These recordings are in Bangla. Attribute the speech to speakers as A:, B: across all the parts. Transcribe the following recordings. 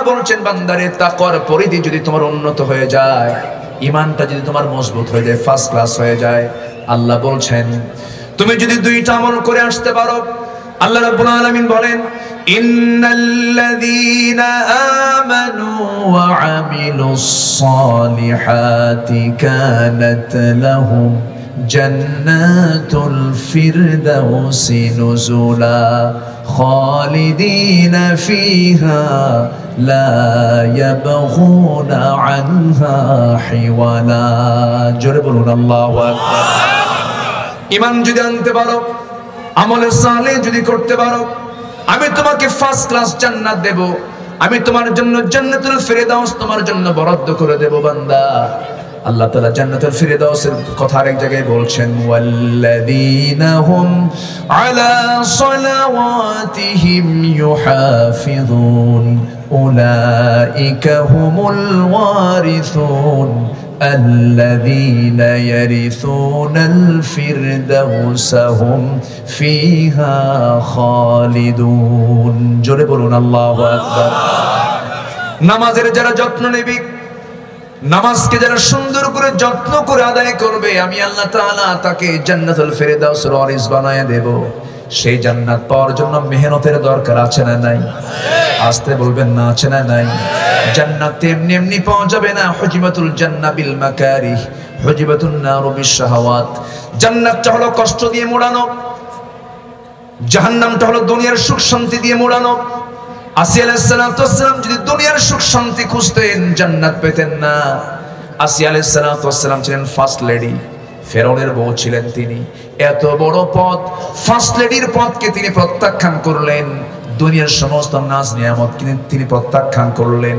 A: বলছেন বান্দারে তাকওয়ার পরিধি যদি তোমার উন্নত হয়ে যায়, ঈমানটা যদি তোমার মজবুত হয়ে যায়, ফার্স্ট ক্লাস হয়ে যায়, আল্লাহ বলছেন তুমি যদি দুইটা আমল করে আসতে পারো, আল্লাহ রাব্বুল আলামিন বলেন ইন্নাল্লাযীনা আমানু ওয়া আমিলুস সালিহাতি কানাত লাহুম জান্নাতুল ফিরদাউসি নুজুলা খালিদিনা ফিহা লা ইয়াবগুনা আনহা হিওয়ালা। জোরে বলুন আল্লাহু আকবার। ঈমান যদি আনতে পারো, আমলে সালেহ যদি করতে পারো, আমি তোমাকে ফার্স্ট ক্লাস জান্নাত দেব, আমি তোমার জন্য জান্নাতুল ফিরদাউস তোমার জন্য বরাদ্দ করে দেব বান্দা। আল্লাহ তাআলা জান্নাতুল ফিরদাউসের কথা আরেক জায়গায় বলছেন ওয়াল্লাযীনা হুম আলা সালাওয়াতিহিম ইউহাফিযুন উলাইকা হুমুল ওয়ারিসুন الذين يرثون الفردوس هم فيها خالدون। জোরে বলুন আল্লাহু আকবার। নামাজের যারা যত্ন নেবে, নামাজকে যারা সুন্দর করে যত্ন করে আদায় করবে, আমি আল্লাহ তাআলা তাকে জান্নাতুল ফিরদাউসের ওয়ারিস বানায় দেব। সেই জান্নাত পাওয়ার জন্য মেহনতের দরকার আছে না নাই? আসতে বলবেন না, আছে না নাই? জান্নাত এমনি এমনি পাওয়া যাবে না। হুজিবাতুল জান্নাহ বিল মাকারিহ, হুজিবাতুন নারু বিশ শাহাওয়াত। জান্নাতটা হলো কষ্ট দিয়ে মোড়ানো, জাহান্নামটা হলো দুনিয়ার সুখ শান্তি দিয়ে মোড়ানো। আসিয়া আলাইহিস সালাতু ওয়াস সালাম যদি দুনিয়ার সুখ শান্তি খুঁজতেন, জান্নাত পেতেন না। আসিয়া আলাইহিস সালাতু ওয়াস সালাম ছিলেন ফার্স্ট লেডি, ফেরাউনের বউ ছিলেন তিনি। এত বড় পদ, ফার্স্ট লেডির পদকে তিনি প্রত্যাখ্যান করলেন, দুনিয়ার সমস্ত নাজ নিয়ামত তিনি প্রত্যাখ্যান করলেন।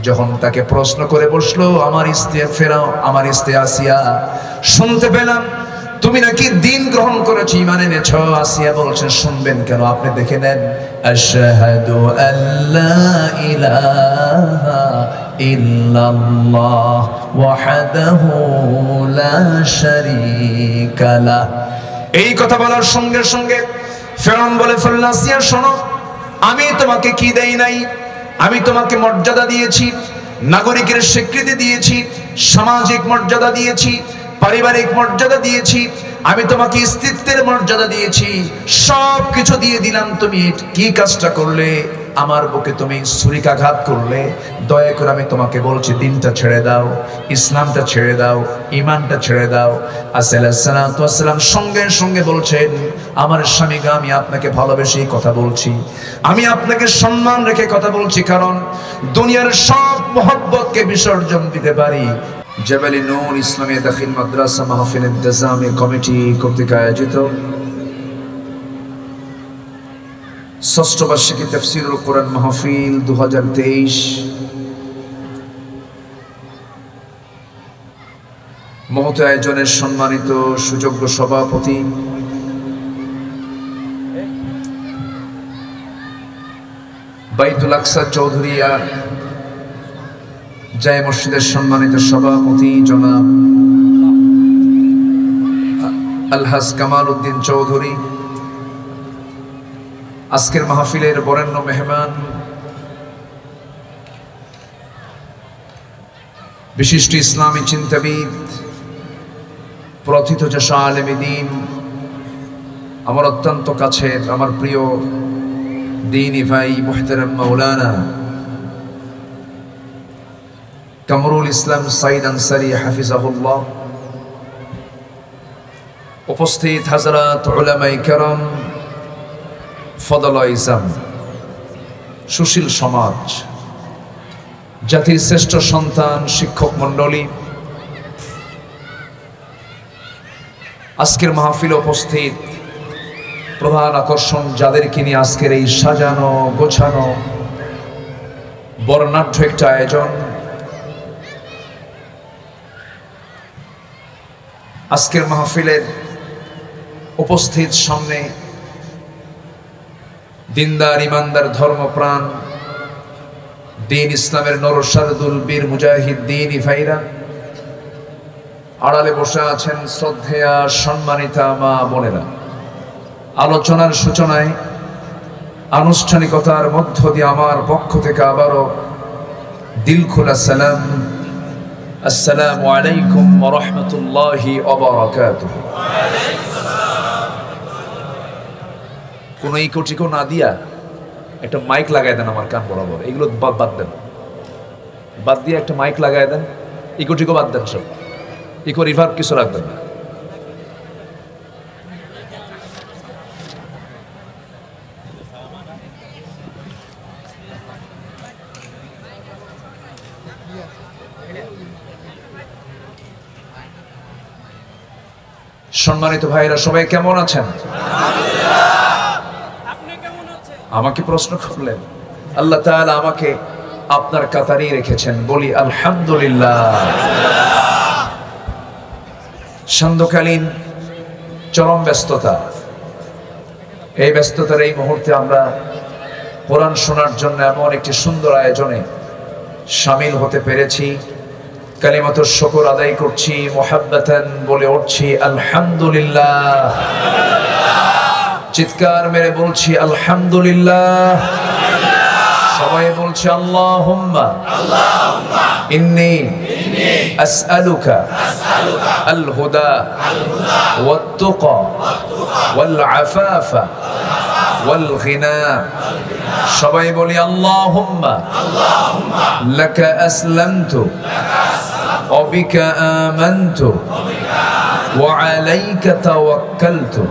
A: যখন তাকে প্রশ্ন করে বসলো, আমার স্ত্রী ফেরাও, আমার স্ত্রী আসিয়া, শুনতে পেলাম তুমি নাকি দিন গ্রহণ করেছো, ঈমান এনেছো। আসিয়া বলছেন শুনবেন কেন, আপনি দেখে নেন। আশহাদু আল্লা ইলাহা ইল্লাল্লাহ ওয়াহদাহু লা শারীকা লাহ। এই কথা বলার সঙ্গে সঙ্গে ফেরাউন বলে ফেলল, আসিয়া শোনো, আমি তোমাকে কি দেই নাই? আমি তোমাকে মর্যাদা দিয়েছি, নাগরিকের স্বীকৃতি দিয়েছি, সামাজিক মর্যাদা দিয়েছি, পারিবারিক মর্যাদা দিয়েছি, আমি তোমাকে স্ত্রীত্বের মর্যাদা দিয়েছি, সব কিছু দিয়ে দিলাম। তুমি কি কাজটা করলে? আমার বুকে তুমি ছুরিকাঘাত করলে। দয়া করে আমি তোমাকে বলছি, দিনটা ছেড়ে দাও, ইসলামটা ছেড়ে দাও, ঈমানটা ছেড়ে দাও। আসসালাতু ওয়াসসালাম সঙ্গে সঙ্গে বলছেন, আমার স্বামী গো, আমি আপনাকে ভালোবেসেই কথা বলছি, আমি আপনাকে সম্মান রেখে কথা বলছি, কারণ দুনিয়ার সব মহব্বতকে বিসর্জন দিতে পারি। জাবালি নূর ইসলামিয়া দাখিল মাদ্রাসা মাহফিল ইন্তেজামি কমিটি কর্তৃক আয়োজিত ষষ্ঠ বার্ষিকী তাফসীরুল কোরআন মাহফিল 2023 মহৎ আয়োজনের সম্মানিত সুযোগ্য সভাপতি বাইতুল আকসা চৌধুরিয়া জায়ে মসজিদের সম্মানিত সভাপতি জনাব আলহাজ কামাল উদ্দিন চৌধুরী, আজকের মাহফিলের বরেণ্য মেহমান বিশিষ্ট ইসলামী চিন্তাবিদ, প্রথিতযশা আলেম দ্বীন, আমার অত্যন্ত কাছের, আমার প্রিয় দ্বীনী ভাই মুহতারাম মাওলানা কামরুল ইসলাম সাইদ আনসারী হাফিজাহুল্লাহ, উপস্থিত হাজরাত উলামায়ে কেরাম, ফদলায়ে ইজাম, সুশীল সমাজ, জাতির শ্রেষ্ঠ সন্তান, শিক্ষক মণ্ডলী, আজকের মাহফিলে উপস্থিত প্রধান আকর্ষণ যাদেরকে নিয়ে আজকের এই সাজানো গোছানো বর্ণাঢ্য একটা আয়োজন, আজকের মাহফিলের উপস্থিত সামনে দিনদার ইমানদার ধর্মপ্রাণ দ্বীন ইসলামের নরসারদুল বীর মুজাহিদ দ্বীনী ভাইরা, আড়ালে বসে আছেন শ্রদ্ধেয়া সম্মানিতা মা বোনেরা। আলোচনার সূচনায় আনুষ্ঠানিকতার মধ্য দিয়ে আমার পক্ষ থেকে আবারও দিল খোলা সালাম, আসসালামু আলাইকুম ওয়া রাহমাতুল্লাহি ওয়া বারাকাতুহু। কোন এই কোটিকো না দিয়া একটা মাইক লাগাই দেন আমার কান বরাবর, এগুলো বাদ দেন, বাদ দিয়ে একটা মাইক লাগাই দেন, ইকোটিকো বাদ দেন, সব ইকো রিভার্ব কিছু রাখবেন না। সম্মানিত ভাইরা সবাই কেমন আছেন? আমাকে প্রশ্ন করলেন, আল্লাহ তাআলা আমাকে আপনার কাতারেই রেখেছেন, বলি আলহামদুলিল্লাহ। সান্ধ্যকালীন চরম ব্যস্ততা, এই ব্যস্ততার এই মুহূর্তে আমরা কোরআন শোনার জন্য এমন একটি সুন্দর আয়োজনে শামিল হতে পেরেছি। কালিমাতুশ শুকর আদায় করছি, মুহাব্বাতান বলে উঠছি আলহামদুলিল্লাহ। চিৎকার মেরে বলছি আলহামদুলিল্লাহ। সবাই বলছে আল্লাহুম্মা ইন্নী আসআলুকা আল হুদা ওয়াত তুকা ওয়াল আফাফা ওয়াল গিনা। সবাই বলি আল্লাহুম্মা লাকা আসলামতু ওয়া বিকা আমানতু ওয়া আলাইকা তাওয়াক্কালতু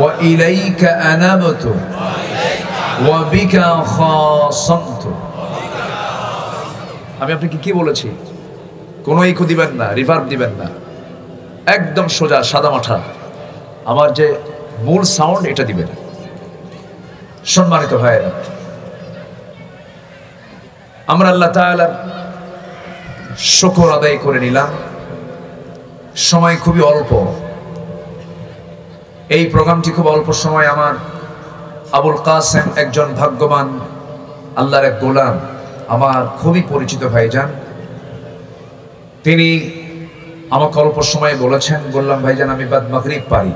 A: ওয়া ইলাইকা আনাবতু ওয়া বিকা খাসামতু। আমি আপনাকে কি বলেছি? কোনো ইকো দিবেন না, রিভার্ব দিবেন না, একদম সোজা সাদা মাঠা আমার যে মূল সাউন্ড এটা দিবেন। সম্মানিত ভাইয়েরা, আমরা আল্লাহ তাআলার শুকর আদায় করে নিলাম। সময় খুবই অল্প, এই প্রোগ্রামটি খুব অল্প সময়। আমার আবুল কাসেম একজন ভাগ্যবান আল্লাহর এক গোলাম, আমার খুবই পরিচিত ভাইজান। তিনি আমাকে অল্প সময় বলেছেন, বললাম ভাইজান আমি বাদ মাগরিব পারি।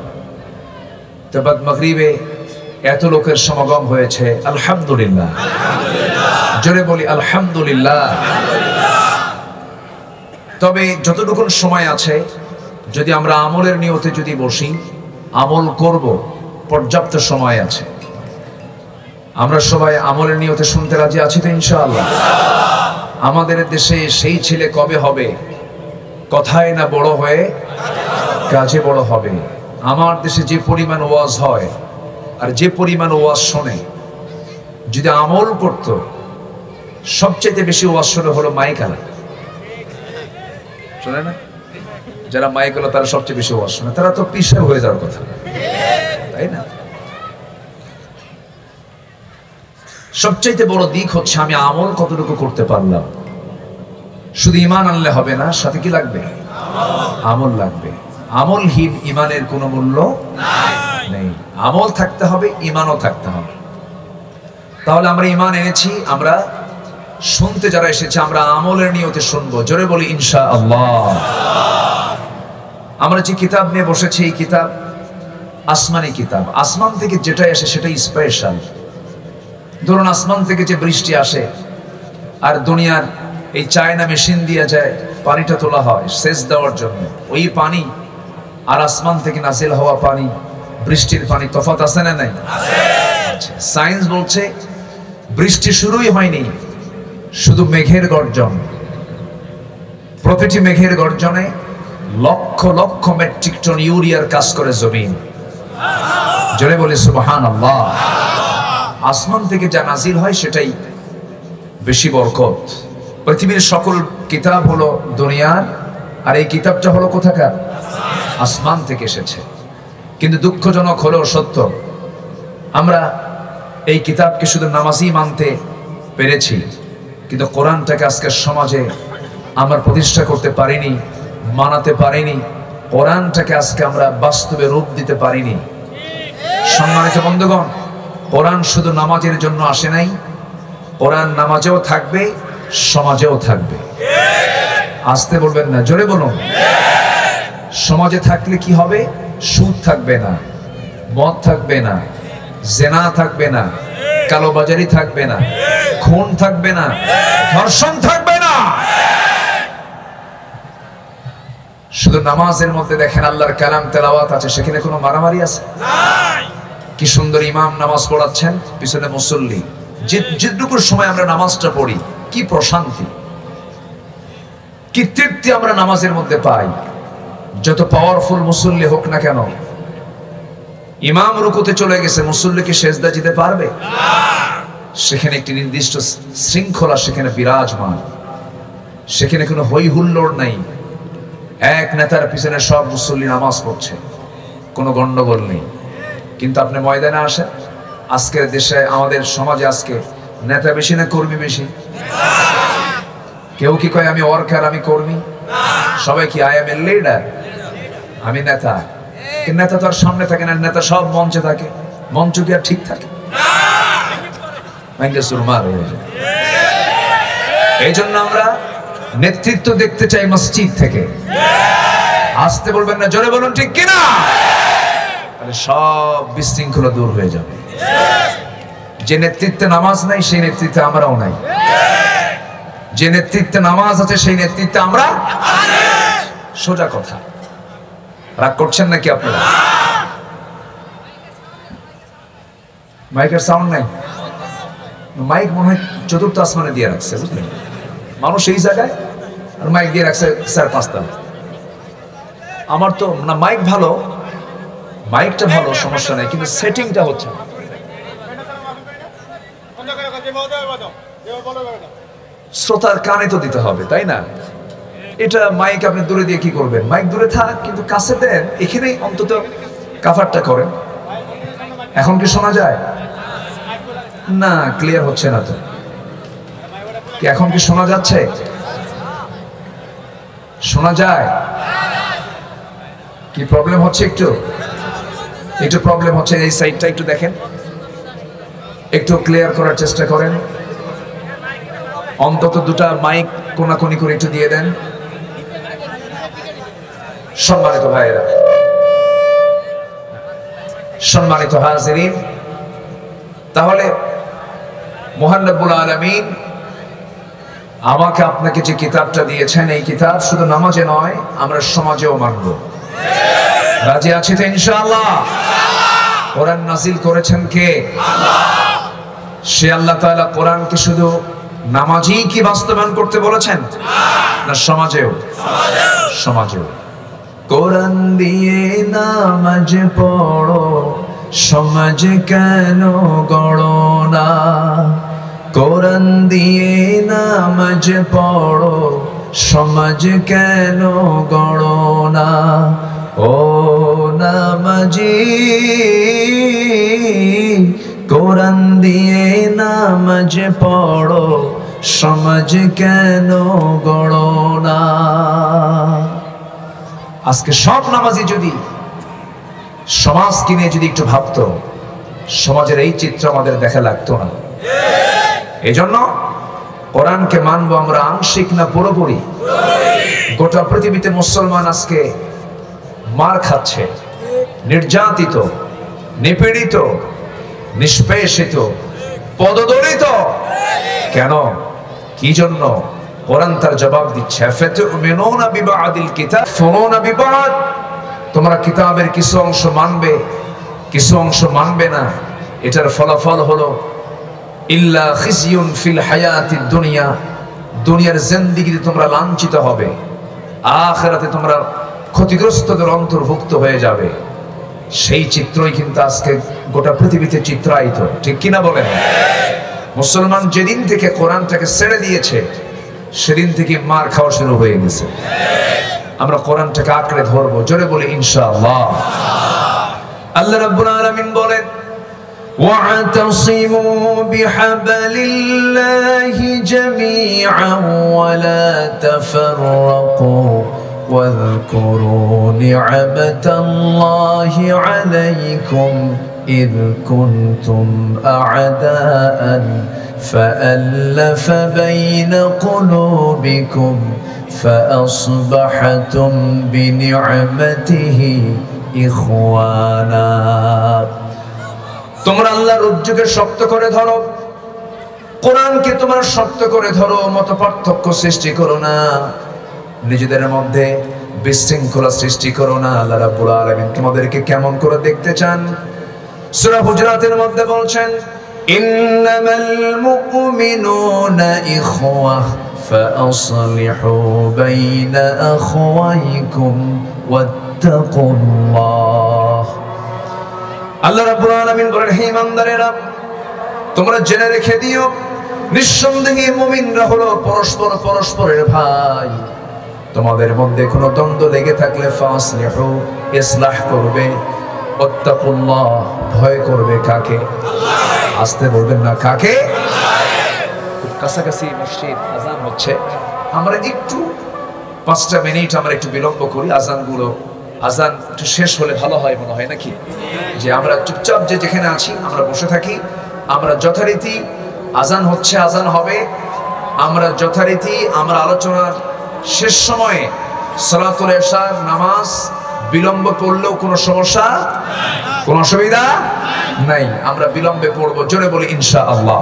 A: তো বাদ মাগরিবে এত লোকের সমাগম হয়েছে, আলহামদুলিল্লাহ। জোরে বলি আলহামদুলিল্লাহ। তবে যতটুকু সময় আছে, যদি আমরা আমলের নিয়তে যদি বসি, আমল করব, পর্যাপ্ত সময় আছে। আমরা সবাই আমলের নিয়তে শুনতে রাজি আছি তো ইনশাআল্লাহ? আমাদের দেশে সেই ছেলে কবে হবে, কথায় না বড় হয়ে কাজে বড় হবে। আমার দেশে যে পরিমাণ ওয়াজ হয় আর যে পরিমাণ ওয়াজ শোনে, যদি আমল করত, সবচেয়ে বেশি ওয়াজ শোনে হলো মাইকালা। শোনে না? যারা মাইকালা তারা সবচেয়ে বেশি ওয়াজ শোনে, তারা তো পিছনে হয়ে যাওয়ার কথা, তাই না? সবচাইতে বড় দিক হচ্ছে আমি আমল কতটুকু করতে পারলাম। শুধু ঈমান আনলে হবে না, সাথে কি লাগবে? আমল লাগবে। আমলহীন ঈমানের কোনো মূল্য নেই। আমল থাকতে হবে, ঈমানও থাকতে হবে। তাহলে আমরা ঈমান এনেছি, আমরা শুনতে যারা এসেছে, আমরা আমলের নিয়তে শুনবো। জোরে বলি ইনশাআল্লাহ। আমরা যে কিতাব নিয়ে বসেছি, এই কিতাব আসমানি কিতাব। আসমান থেকে যেটা আসে সেটাই স্পেশাল। ধরুন আসমান থেকে যে বৃষ্টি আসে, আর দুনিয়ার এই চায়না মেশিন দিয়ে যায় পানিটা তোলা হয় সেচ দেওয়ার জন্য, ওই পানি আর আসমান থেকে নাজিল হওয়া পানি, বৃষ্টির পানি তফাৎ আছে না নাই? সায়েন্স বলছে বৃষ্টি শুরুই হয়নি, শুধু মেঘের গর্জন। প্রতিটি মেঘের গর্জনে লক্ষ লক্ষ মেট্রিক টন ইউরিয়ার কাজ করে জমিন। জোরে বলি সুবহানাল্লাহ। আসমান থেকে যা নাজিল হয় সেটাই বেশি বরকত। পৃথিবীর সকল কিতাব হলো দুনিয়ার, আর এই কিতাবটা হলো কোথাকার? আসমান থেকে এসেছে। কিন্তু দুঃখজনক হলেও সত্য, আমরা এই কিতাবকে শুধু নামাজই মানতে পেরেছি, কিন্তু কোরআনটাকে আজকের সমাজে আমরা প্রতিষ্ঠা করতে পারিনি, মানাতে পারিনি। কোরআনটাকে আজকে আমরা বাস্তবে রূপ দিতে পারিনি। সম্মানিত বন্ধুগণ, কোরআন শুধু নামাজের জন্য আসে নাই, কোরআন নামাজেও থাকবে, সমাজেও থাকবে। আসতে বলবেন না, জোরে বলুন। সমাজে থাকলে কি হবে? সুদ থাকবে না, মদ থাকবে না, জেনা থাকবে না, কালোবাজারি থাকবে না, খুন থাকবে না, ধর্ষণ থাকবে না। শুধু নামাজের মধ্যে দেখেন আল্লাহর কালাম তেলাওয়াত আছে, সেখানে কোনো মারামারি আছে? কি সুন্দর ইমাম নামাজ পড়াচ্ছেন, পিছনে মুসল্লি। যেটুকুর সময় আমরা নামাজটা পড়ি, কি প্রশান্তি, কি তৃপ্তি আমরা নামাজের মধ্যে পাই। যত পাওয়ারফুল মুসল্লি হোক না কেন, ইমাম রুকুতে চলে গেছে, মুসল্লি কি সেজদা দিতে পারবে? সেখানে একটি নির্দিষ্ট শৃঙ্খলা সেখানে বিরাজমান, সেখানে কোনো হই হুল্লোড় নাই। এক নেতার পিছনে সব মুসল্লি নামাজ পড়ছে, কোনো গন্ডগোল নেই। কিন্তু আপনি ময়দানে আসেন, আজকের দেশে আমাদের সমাজে আজকে নেতা বেশি না কর্মী বেশি? কেউ কি কয় আমি ওয়ার্কার, আমি কর্মী? সবাই কি আই এম এ লিডার, আমি নেতা? নেতা তো আর সামনে থাকে না, নেতা সব মঞ্চে থাকে। মঞ্চ কি আর ঠিক থাকে? এই জন্য আমরা নেতৃত্ব দেখতে চাই মসজিদ থেকে। আসতে বলবেন না, জোরে বলুন ঠিক কিনা? তাহলে সব বিশৃঙ্খলা দূর হয়ে যাবে। যে নেতৃত্বে নামাজ নাই, সেই নেতৃত্বে আমরাও নাই। যে নেতৃত্বে নামাজ আছে, সেই নেতৃত্বে আমরা। সোজা কথা। রাগ করছেন নাকি আপনারা? মাইকের সাউন্ড নাই? মাইক মনে হয় চতুর্থ আসমানে দিয়ে রাখছে, বুঝলেন? মানুষ এই জায়গায় আর মাইক দিয়ে রাখছে 4-5 আমার তো না, মাইক ভালো, মাইকটা ভালো, সমস্যা নেই, কিন্তু সেটিংটা হচ্ছে না। শ্রোতার কানে তো দিতে হবে, তাই না? এটা মাইক আপনি দূরে দিয়ে কি করবেন? মাইক দূরে থাক, কিন্তু কাছে দেন, এখানেই অন্তত কাভারটা করেন। এখন কি শোনা যায়? না, ক্লিয়ার হচ্ছে না তো। কি এখন কি শোনা যাচ্ছে? শোনা যায়? কি প্রবলেম হচ্ছে? একটু প্রবলেম হচ্ছে। এই সাইডটা একটু দেখেন, একটু ক্লিয়ার করার চেষ্টা করেন। অন্তত দুটা মাইক কোনাকুনি করে একটু দিয়ে দেন। সম্মানিত ভাইয়েরা, সম্মানিত হাজিরিন, তাহলে মহান রব্বুল আলামিন আমাকে আপনাকে যে কিতাবটা দিয়েছেন, এই কিতাব শুধু নামাজে নয়, আমরা সমাজেও মানব। রাজি আছি তো ইনশাআল্লাহ? কোরআন নাযিল করেছেন কে? আল্লাহ। সে আল্লাহ তাআলা কোরআনকে শুধু নামাজই কি বাস্তবায়ন করতে বলেছেন, না সমাজেও? সমাজেও। কোরআন দিয়ে নামাজ পড়ো, সমাজ কেন গড়ো না? কোরআন দিয়ে নামাজ পড়ো, সমাজ কেন গড়ো না? ও নামাজি, কোরআন দিয়ে নামাজ পড়ো, সমাজ কেন গড়ো না? আজকে সব নামাজি যদি সমাজকে নিয়ে যদি একটু ভাবতো, সমাজের এই চিত্র আমাদের দেখা লাগতো না। এই জন্য কোরআনকে মানবো আমরা, আংশিক না পুরোপুরি। গোটা পৃথিবীতে মুসলমান আজকে মার খাচ্ছে, নির্যাতিত, নিপীড়িত, নিষ্পেষিত, পদদলিত। কেন? কি জন্য? কোরআন তার জবাব দিচ্ছে, ফাতুমিনুনা বিবাদিল কিতাব ফাতুমিনুনা বিবাদ। তোমরা কিতাবের কিছু অংশ মানবে, কিছু অংশ মানবে না। এটার ফলাফল হলো ইল্লা খিজিয়ুন ফিল হায়াতিদ দুনিয়া, দুনিয়ার জিন্দেগিতে তোমরা লাঞ্ছিত হবে, আখিরাতে তোমরা ক্ষতিগ্রস্তদের অন্তর্ভুক্ত হয়ে যাবে। সেই চিত্রই কিন্তু আজকে গোটা পৃথিবীতে চিত্রায়িত, ঠিক কিনা বলেন? মুসলমান যেদিন থেকে কোরআনটাকে ছেড়ে দিয়েছে, সেদিন থেকে মার খাওয়া শুরু হয়ে গেছে। আমরা কোরআনটাকে আঁকড়ে ধরবো, জোরে বলে ইনশাআল্লাহ। আল্লাহ রাব্বুল আলামিন বলেন, واعتصموا بحبل الله جميعا ولا تفرقوا واذكروا نعمة الله عليكم إذ كنتم أعداء فألف بين قلوبكم فأصبحتم بنعمته إخوانا। তোমরা আল্লাহর রজ্জুকে শক্ত করে ধরো, কোরআনকে তোমার শক্ত করে ধরো, মত পার্থক্য সৃষ্টি করো না, নিজেদের মধ্যে বিশৃঙ্খলা সৃষ্টি করো না। আল্লাহ রাব্বুল আলামিন তোমাদেরকে কেমন করে দেখতে চান? সূরা হুজুরাতের মধ্যে বলছেন, ইন্নামাল মুমিনুনা ইখওয়া ফাআসলিহু বাইনা আখওয়াইকুম ওয়াত্তাকুল্লাহ। আল্লাহ রাব্বুল আলামিন বলেন, হে ইমানদারেরা, তোমরা জেনে রেখে দিও, নিঃসন্দেহে মুমিনরা হলো পরস্পর পরস্পরের ভাই। তোমাদের মধ্যে কোনো দ্বন্দ্ব লেগে থাকলে ফাসলিহু, ইসলাহ করবে, ওয়াত্তাকুল্লাহ, ভয় করবে কাকে? আল্লাহ। আসতে বলবেন না, কাকে? আল্লাহ। কাছাকাছি মসজিদ, আজান হচ্ছে, আমরা একটু 5টা মিনিট আমরা একটু বিলম্ব করি। আজান একটু শেষ হলে ভালো হয় মনে হয়, নাকি? যে আমরা চুপচাপ যে যেখানে আছি আমরা বসে থাকি, আমরা যথারীতি আজান হচ্ছে, আজান হবে, আমরা যথারীতি আমরা আলোচনার শেষ সময়ে সালাতুল ইশার নামাজ বিলম্ব পড়লেও কোনো সমস্যা, কোনো অসুবিধা নাই, আমরা বিলম্বে পড়বো। জোরে বলি ইনশাআল্লাহ।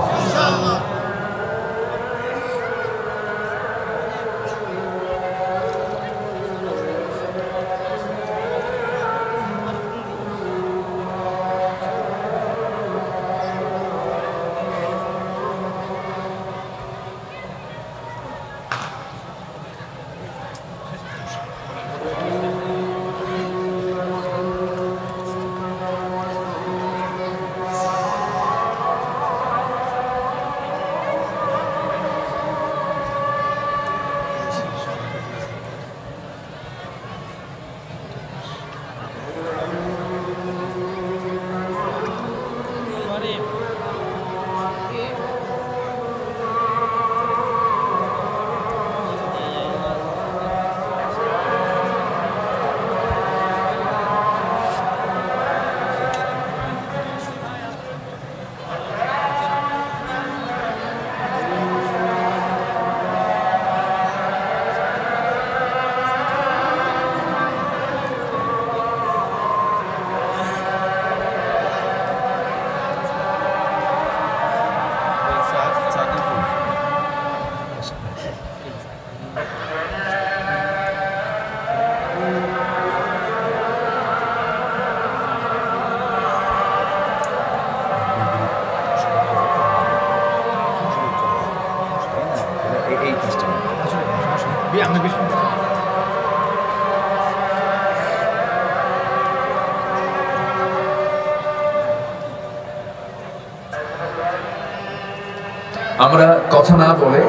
A: আমরা কথা না বলে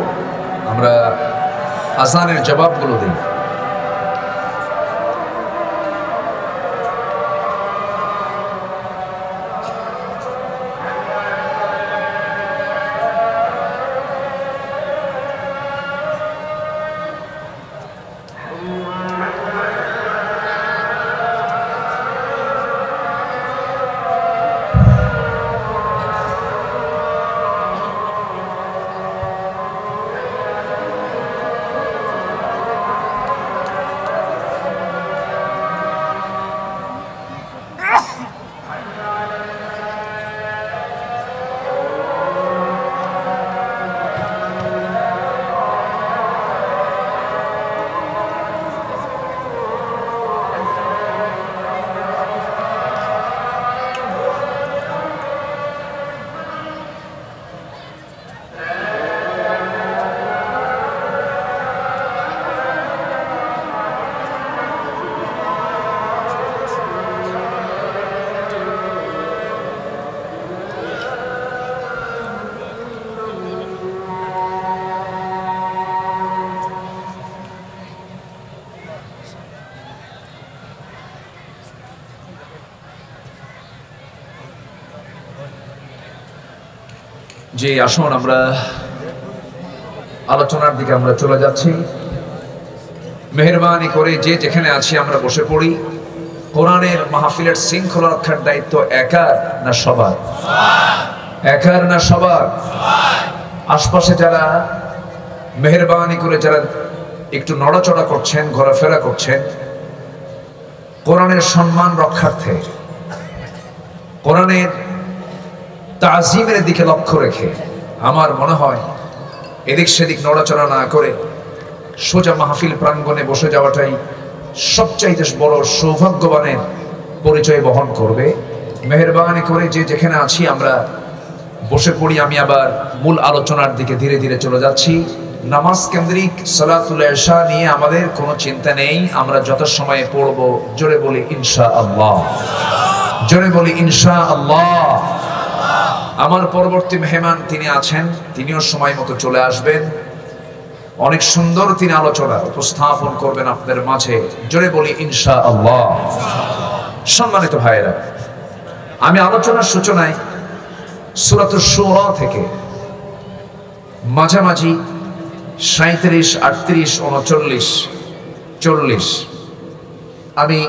A: আমরা আজানের জবাবগুলো দিই। যে আসুন আমরা আলোচনার দিকে আমরা চলে যাচ্ছি। মেহেরবানি করে যে যেখানে আছি আমরা বসে পড়ি। কোরআনের মাহফিলের শৃঙ্খলা রক্ষার দায়িত্ব একার না সবার? একার না সবার? আশপাশে যারা মেহেরবানি করে যারা একটু নড়াচড়া করছেন, ঘোরাফেরা করছেন, কোরআনের সম্মান রক্ষার্থে, কোরআনের তাজিমের দিকে লক্ষ্য রেখে আমার মনে হয় এদিক সেদিক নড়াচড়া না করে সোজা মাহফিল প্রাঙ্গণে বসে যাওয়াটাই সবচাইতে বড় সৌভাগ্যবানের পরিচয় বহন করবে। মেহেরবানি করে যে যেখানে আছি আমরা বসে পড়ি। আমি আবার মূল আলোচনার দিকে ধীরে ধীরে চলে যাচ্ছি। নামাজ কেন্দ্রিক সালাতুল ইশা নিয়ে আমাদের কোনো চিন্তা নেই, আমরা যত সময়ে পড়ব জোরে বলি ইনশাআল্লাহ, জোরে বলি ইনশাআল্লাহ। আমার পরবর্তী মেহমান তিনি আছেন, তিনিও সময় মতো চলে আসবেন। অনেক সুন্দর তিনি আলোচনা উপস্থাপন করবেন আপনাদের মাঝে, জোরে বলি ইনশাআল্লাহ। সম্মানিত ভাইয়েরা, আমি আলোচনার সূচনায় সূরাতুশ শুরা থেকে মাঝামাঝি 37, 38, 39, 40 আমি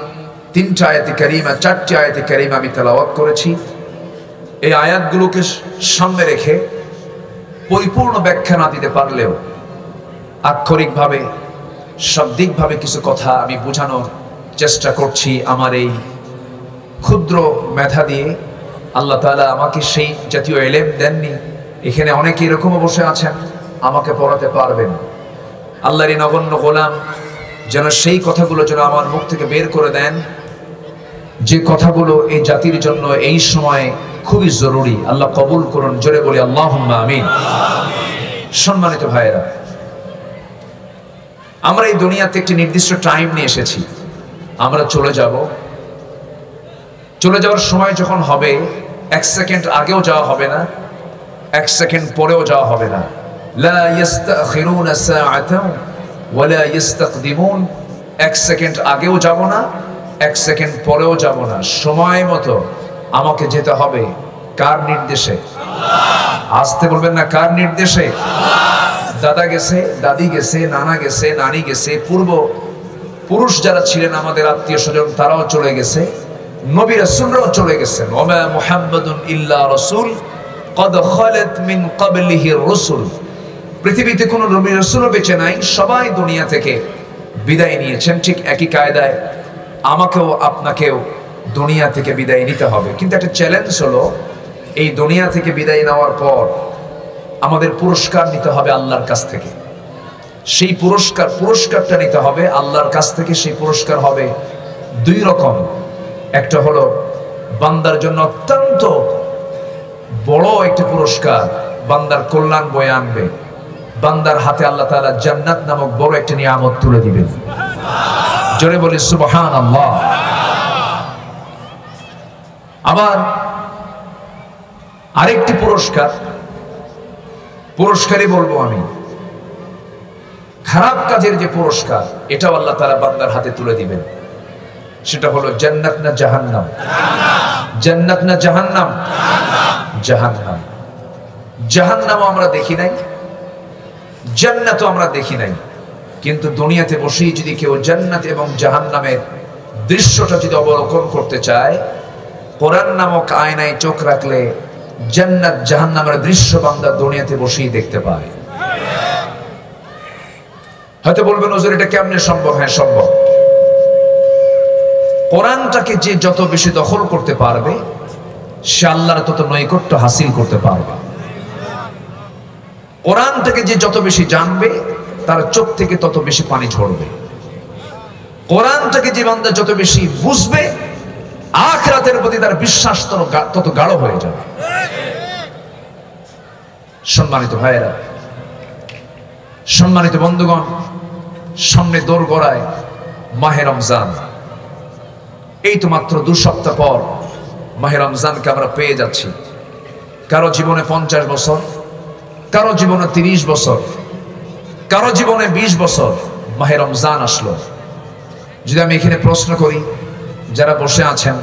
A: 3টা আয়াতে কারিমা, 4টি আয়াতে কারিমা আমি তেলাওয়াত করেছি। এই আয়াতগুলোকে সামনে রেখে পরিপূর্ণ ব্যাখ্যা না দিতে পারলেও আক্ষরিকভাবে শাব্দিকভাবে কিছু কথা আমি বোঝানোর চেষ্টা করছি আমার এই ক্ষুদ্র মেধা দিয়ে। আল্লাহ তাআলা আমাকে সেই জাতীয় ইলম দেননি। এখানে অনেকে এরকম বসে আছেন আমাকে পড়াতে পারবেন। আল্লাহর এই নগণ্য গোলাম যেন সেই কথাগুলো যেন আমার মুখ থেকে বের করে দেন, যে কথাগুলো এই জাতির জন্য এই সময়ে খুবই জরুরি। আল্লাহ কবুল করুন, জোরে বলি আল্লাহুম্মা আমিন। সম্মানিত ভাইয়েরা, আমরা এই দুনিয়াতে একটি নির্দিষ্ট টাইম নিয়ে এসেছি, আমরা চলে যাব। চলে যাওয়ার সময় যখন হবে 1 সেকেন্ড আগেও যাওয়া হবে না, 1 সেকেন্ড পরেও যাওয়া হবে না। লা ইস্তাখিরুনা সাআতান ওয়ালা ইস্তাকদিমুন। 1 সেকেন্ড আগেও যাব না, 1 সেকেন্ড পরেও যাব না। সময় মতো আমাকে যেতে হবে। কার নির্দেশে? আল্লাহ। আসতে বলবেন না, কার নির্দেশে? আল্লাহ। দাদা গেছে, দাদি গেছে, নানা গেছে, নানি গেছে, পূর্ব পুরুষ যারা ছিলেন আমাদের আত্মীয় স্বজন তারাও চলে গেছে, নবী রাসূলরাও চলে গেছেন। ওয়া মুহাম্মাদুন ইল্লা রাসূল ক্বাদ খালাত মিন ক্বাবলিহির রাসূল। পৃথিবীতে কোনো নবী রাসূলও বেঁচে নাই, সবাই দুনিয়া থেকে বিদায় নিয়েছেন। ঠিক একই কায়দায় আমাকেও আপনাকেও দুনিয়া থেকে বিদায় নিতে হবে। কিন্তু একটা চ্যালেঞ্জ হলো, এই দুনিয়া থেকে বিদায় নেওয়ার পর আমাদের পুরস্কার নিতে হবে আল্লাহর কাছ থেকে। সেই পুরস্কারটা নিতে হবে আল্লাহর কাছ থেকে। সেই পুরস্কার হবে 2 রকম। একটা হলো বান্দার জন্য অত্যন্ত বড় একটা পুরস্কার, বান্দার কল্যাণ বয়ে আনবে। বান্দার হাতে আল্লাহ তাআলা জান্নাত নামক বড় একটা নিয়ামত তুলে দিবেন। জোরে বলি সুবহানাল্লাহ। আবার আরেকটি পুরস্কারই বলবো আমি, খারাপ কাজের যে পুরস্কার, এটাও আল্লাহ তাআলা বান্দার হাতে তুলে দিবেন। সেটা হলো জান্নাত না জাহান্নাম? জান্নাত না জাহান্নাম? জাহান্নাম। জাহান্নামও আমরা দেখি নাই, জান্নাতও আমরা দেখি নাই, কিন্তু দুনিয়াতে বসেই যদি কেউ জান্নাত এবং জাহান্নামের দৃশ্যটা যদি অবলোকন করতে চায়, কোরআন নামক আয়নায় চোখ রাখলে জান্নাত জাহান্নামের দৃশ্য বান্দা দুনিয়াতে বসেই দেখতে পায়। হয়তো বলবেন হুজুর এটা কেমনে সম্ভব? হ্যাঁ সম্ভব। কোরআনটাকে যে যত বেশি দখল করতে পারবে সে আল্লাহর তত নৈকট্য হাসিল করতে পারবে। কোরআনটাকে যে যত বেশি জানবে তার চোখ থেকে তত বেশি পানি ঝরবে। কোরআনটাকে যে বান্দা যত বেশি বুঝবে আখিরাতের প্রতি তার বিশ্বাস তত গাঢ় হয়ে যাবে। সম্মানিত ভাইয়েরা, সম্মানিত বন্ধুগণ, সামনে দোরগোড়ায় মাহে রমজান। এই তো মাত্র 2 সপ্তাহ পর মাহে রমজানকে আমরা পেয়ে যাচ্ছি। কারো জীবনে 50 বছর, কারো জীবনে 30 বছর, কারো জীবনে 20 বছর মাহে রমজান আসলো। যদি আমি এখানে প্রশ্ন করি, যারা বসে আছেন,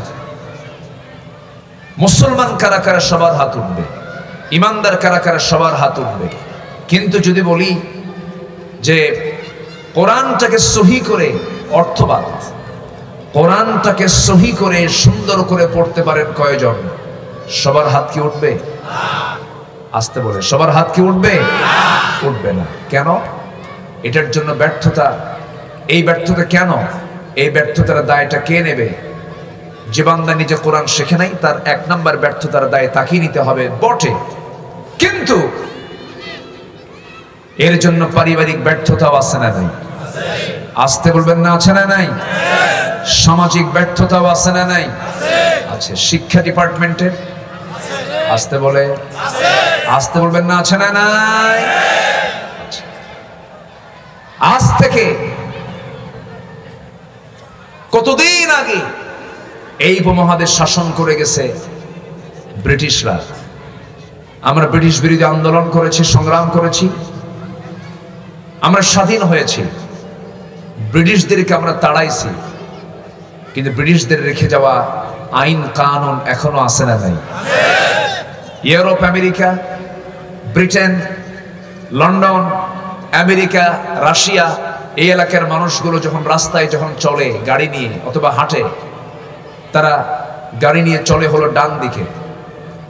A: মুসলমান কারা কারা সবার হাত উঠবে, ইমানদার কারা কারা সবার হাত উঠবে। কিন্তু যদি বলি যে কোরআনটাকে সহি করে, অর্থবাদ কোরআনটাকে সহি করে সুন্দর করে পড়তে পারেন কয়জন? সবার হাত কি উঠবে? আসতে বলে সবার হাত কি উঠবে? উঠবে না। কেন? এটার জন্য ব্যর্থতা। এই ব্যর্থতা কেন? এই ব্যর্থতার দায়টা কে নেবে? যে বান্দা নিজে কোরআন শেখে নাই তার 1 নম্বর ব্যর্থতার দায় তাকেই নিতে হবে বটে। কিন্তু এর জন্য পারিবারিক ব্যর্থতাও আছে না নাই? আসতে বলবেন না, আছে না নাই? সামাজিক ব্যর্থতাও আছে না নাই? আছে। শিক্ষা ডিপার্টমেন্টের আসতে বলে, আসতে বলবেন না, আছে না নাই? আজ থেকে কতদিন আগে এই উপমহাদেশ শাসন করে গেছে ব্রিটিশরা। আমরা ব্রিটিশ বিরোধী আন্দোলন করেছি, সংগ্রাম করেছি, আমরা স্বাধীন হয়েছি, ব্রিটিশদেরকে আমরা তাড়াইছি, কিন্তু ব্রিটিশদের রেখে যাওয়া আইন কানুন এখনো আছে না নাই? Europe, America, Britain, London, America, Russia, এই এলাকার মানুষগুলো যখন রাস্তায় যখন চলে গাড়ি নিয়ে অথবা হাঁটে, তারা গাড়ি নিয়ে চলে হলো ডান দিকে,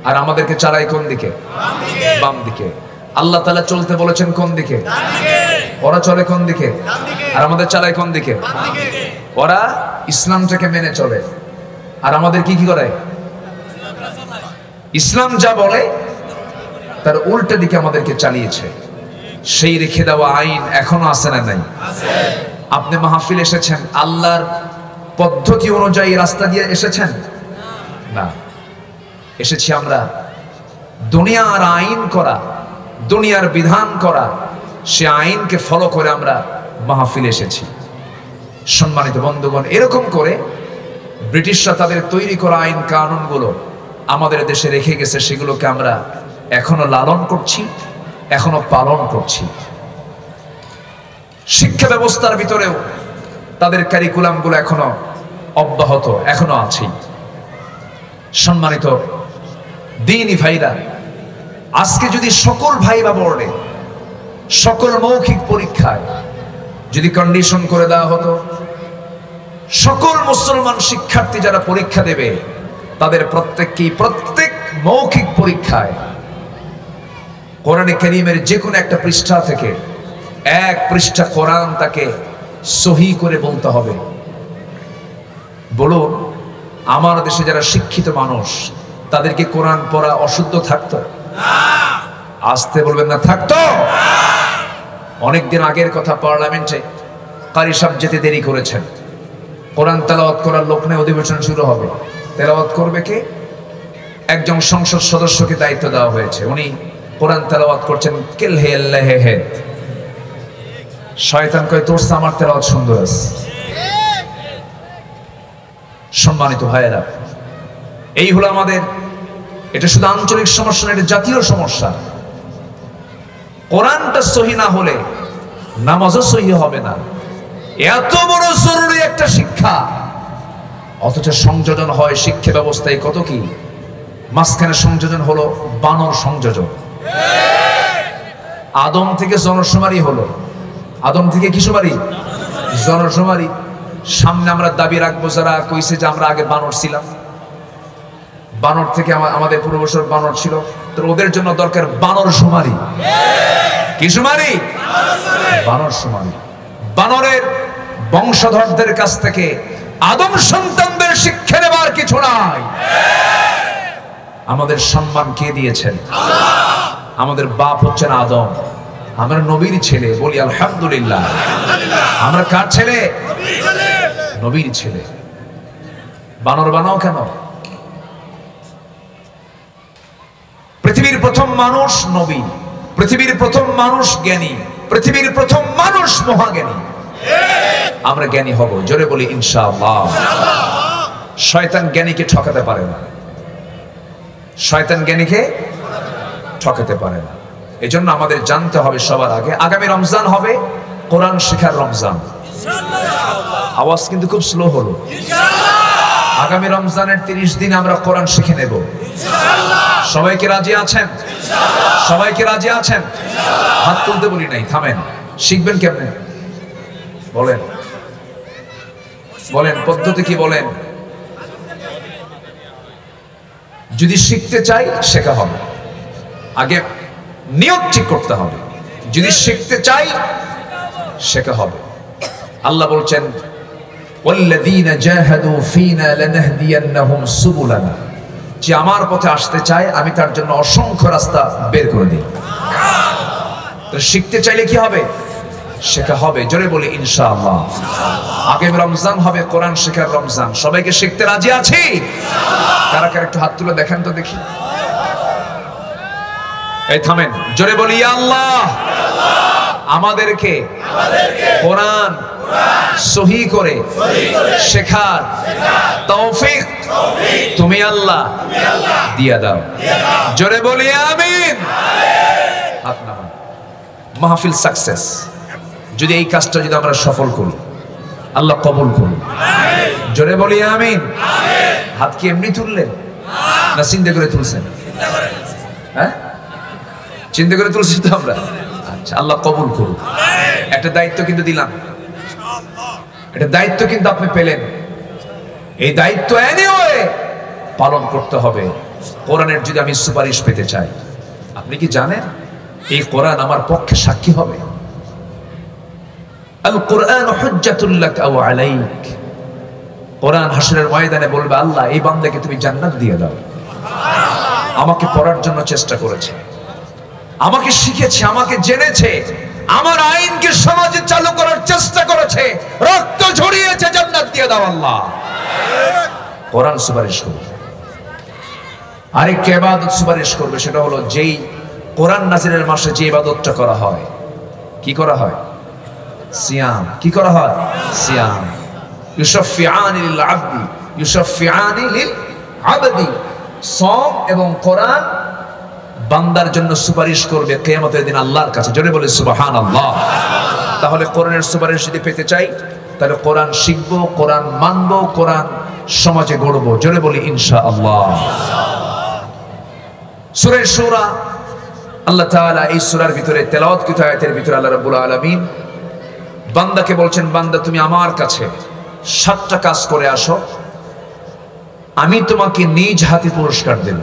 A: আর আমাদেরকে চালায় কোন দিকে? বাম দিকে। আল্লাহ তাআলা চলতে বলেছেন কোন দিকে? ওরা চলে কোন দিকে? আর আমাদের চালায় কোন দিকে? ওরা ইসলামটাকে মেনে চলে, আর আমাদের কি কি করে? ইসলাম যা বলে তার উল্টা দিকে আমাদেরকে চালিয়েছে। সেই রেখে দেওয়া আইন এখনো আছে না নাই? আপনি মাহফিল এসেছেন, আল্লাহর পদ্ধতি অনুযায়ী রাস্তা দিয়ে এসেছেন না, এসেছি আমরা দুনিয়ার আইন করা, দুনিয়ার বিধান করা, সে আইনকে ফলো করে আমরা মাহফিল এসেছি। সম্মানিত বন্ধুগণ, এরকম করে ব্রিটিশরা তাদের তৈরি করা আইন কানুনগুলো আমাদের দেশে রেখে গেছে, সেগুলোকে আমরা এখনো লালন করছি, এখনো পালন করছি। শিক্ষা ব্যবস্থার ভিতরেও তাদের কারিকুলামগুলো এখনো অব্যাহত, এখনো আছে। সম্মানিত দ্বীনি ভাইরা, আজকে যদি সকল ভাইবা বোর্ডে, সকল মৌখিক পরীক্ষায় যদি কন্ডিশন করে দেওয়া হতো, সকল মুসলমান শিক্ষার্থী যারা পরীক্ষা দেবে তাদের প্রত্যেককেই প্রত্যেক মৌখিক পরীক্ষায় কোরআনে কারীমের যে কোনো একটা পৃষ্ঠা থেকে এক পৃষ্ঠা কোরআন তাকে সহি করে বলতে হবে। বলুন, আমার দেশে যারা শিক্ষিত মানুষ, তাদেরকে কোরআন পড়া অশুদ্ধ থাকতো? আসতে বলবেন না, থাকতো? অনেকদিন আগের কথা, পার্লামেন্টে কারি সাহেব যেতে দেরি করেছেন, কোরআন তেলাওয়াত করার লোক নেই, অধিবেশন শুরু হবে, তেলাওয়াত করবে কে? একজন সংসদ সদস্যকে দায়িত্ব দেওয়া হয়েছে, উনি কোরআন তেলাওয়াত করছেন, কেল হে আল্লাহ হে। শয়তান কয়, তোর আমার তেলাওয়াত সুন্দর আছে। সম্মানিত ভাইয়েরা, এই হলো আমাদের, এটা শুধু আঞ্চলিক সমস্যা না, এটা জাতীয় সমস্যা। কোরআনটা সহি না হলে নামাজও সহি হবে না। এত বড় জরুরি একটা শিক্ষা, অথচ সংযোজন হয় শিক্ষা ব্যবস্থায় কত কি। মাঝখানে সংযোজন হলো বানর সংযোজন। আদম থেকে জনশুমারি হলো, আদম থেকে কি শুমারি? জনশুমারি। সামনে আমরা দাবি রাখবো যারা কইছে যে আমরা আগে বানর ছিলাম, বানর থেকে আমাদের পূর্ববর্ষের বানর ছিল, তো ওদের জন্য দরকার বানর শুমারি। কি শুমারি? বানর শুমারি। বানরের বংশধরদের কাছ থেকে আদম সন্তানদের শিক্ষা নেবার কিছু নাই। আমাদের সম্মান কে দিয়েছেন? আমাদের বাপ হচ্ছেন আদম, আমরা নবীর ছেলে, বলি আলহামদুলিল্লাহ। আমরা কার ছেলে? নবীর ছেলে। বানর বানাও কেন? পৃথিবীর প্রথম মানুষ নবী, পৃথিবীর প্রথম মানুষ জ্ঞানী, পৃথিবীর প্রথম মানুষ মহাজ্ঞানী। আমরা জ্ঞানী হব, জোরে বলি ইনশাআল্লাহ। শয়তান জ্ঞানীকে ঠকাতে পারে না, শয়তান জ্ঞানীকে ঠকাতে পারে না। এজন্য আমাদের জানতে হবে সবার আগে, আগামী রমজান হবে কোরআন শিখার রমজান। আওয়াজ কিন্তু খুব স্লো হলো। আগামী রমজানের 30 দিন আমরা কোরআন শিখে নেব। সবাইকে রাজি আছেন? সবাইকে রাজি আছেন? হাত তুলতে বলি নাই, থামেন। শিখবেন কেমনে বলেন? বলেন পদ্ধতি কি বলেন? যদি শিখতে চাই শেখা হবে, আগে নিয়ত ঠিক করতে হবে। যদি শিখতে চাই শেখা হবে। আল্লাহ বলছেন, ওয়াল্লাযীনা জাহাদু ফীনা লানাহদিয়ান্নাহুম সুবুলানা, যে আমার পথে আসতে চায় আমি তার জন্য অসংখ্য রাস্তা বের করে দিই। তো শিখতে চাইলে কি হবে? শেখা হবে। জোরে বলি ইনশাআল্লাহ। আগামী রমজান হবে কোরআন শেখার রমজান। সবাইকে শিখতে রাজি আছি? কারা কারা একটু হাত তুলে দেখেন তো দেখি। এই থামেন, জোরে বলি ইয়া আল্লাহ, আমাদেরকে কোরআন সহি করে শেখার তৌফিক তুমি আল্লাহ দিয়া দাও। জোরে বলি আমিন। হাত নামান। মাহফিল সাকসেস যদি এই কাজটা যদি আমরা সফল করি, আল্লাহ কবুল করুন। জোরে বলি আমিন। হাত কি এমনি তুললেন না চিন্তা করে তুলছেন? হ্যাঁ, চিন্তা করে তুলছি তো আমরা। আচ্ছা, আল্লাহ কবুল করুন। একটা দায়িত্ব কিন্তু দিলাম, একটা দায়িত্ব কিন্তু আপনি পেলেন। এই দায়িত্ব এনিওয়ে পালন করতে হবে। কোরআনের যদি আমি সুপারিশ পেতে চাই, আপনি কি জানেন এই কোরআন আমার পক্ষে সাক্ষী হবে? আল কোরআন হুজ্জাতুল লাক আও আলাইক। কোরআন হাসরের ময়দানে বলবে, আল্লাহ এই বান্দাকে তুমি জান্নাত দিয়ে দাও। আমাকে পড়ার জন্য চেষ্টা করেছে, আমাকে শিখেছে, আমাকে জেনেছে, আমার আইনকে সমাজে চালু করার চেষ্টা করেছে, রক্ত ঝরিয়েছে, জান্নাত দিয়ে দাও আল্লাহ। কোরআন সুপারিশ করবে। আরেকটা ইবাদত সুপারিশ করবে, সেটা হলো যেই কোরআন নাজিলের মাসে যে ইবাদতটা করা হয়, কি করা হয়? সিয়াম। কি করা হয়? সিয়াম। ইউশাফিআনি লিল আবদি, ইউশাফিআনি লিল আবদি। সওম এবং কোরআন বান্দার জন্য সুপারিশ করবে কিয়ামতের দিন আল্লাহর কাছে। জোরে বলে সুবহানাল্লাহ। তাহলে কোরআনের সুপারিশ যদি পেতে চাই, তাহলে কোরআন শিখবো, কোরআন মানবো, কোরআন সমাজে গড়বো। জোরে বলি ইনশাআল্লাহ। সূরা শূরা, আল্লাহ তাআলা এই সূরার ভিতরে তেলাওয়াতকৃত আয়াতের ভিতরে আল্লাহ রাব্বুল আলামিন বান্দাকে বলছেন, বান্দা তুমি আমার কাছে 7টা কাজ করে আসো, আমি তোমাকে নিজ হাতে পুরস্কার দেব।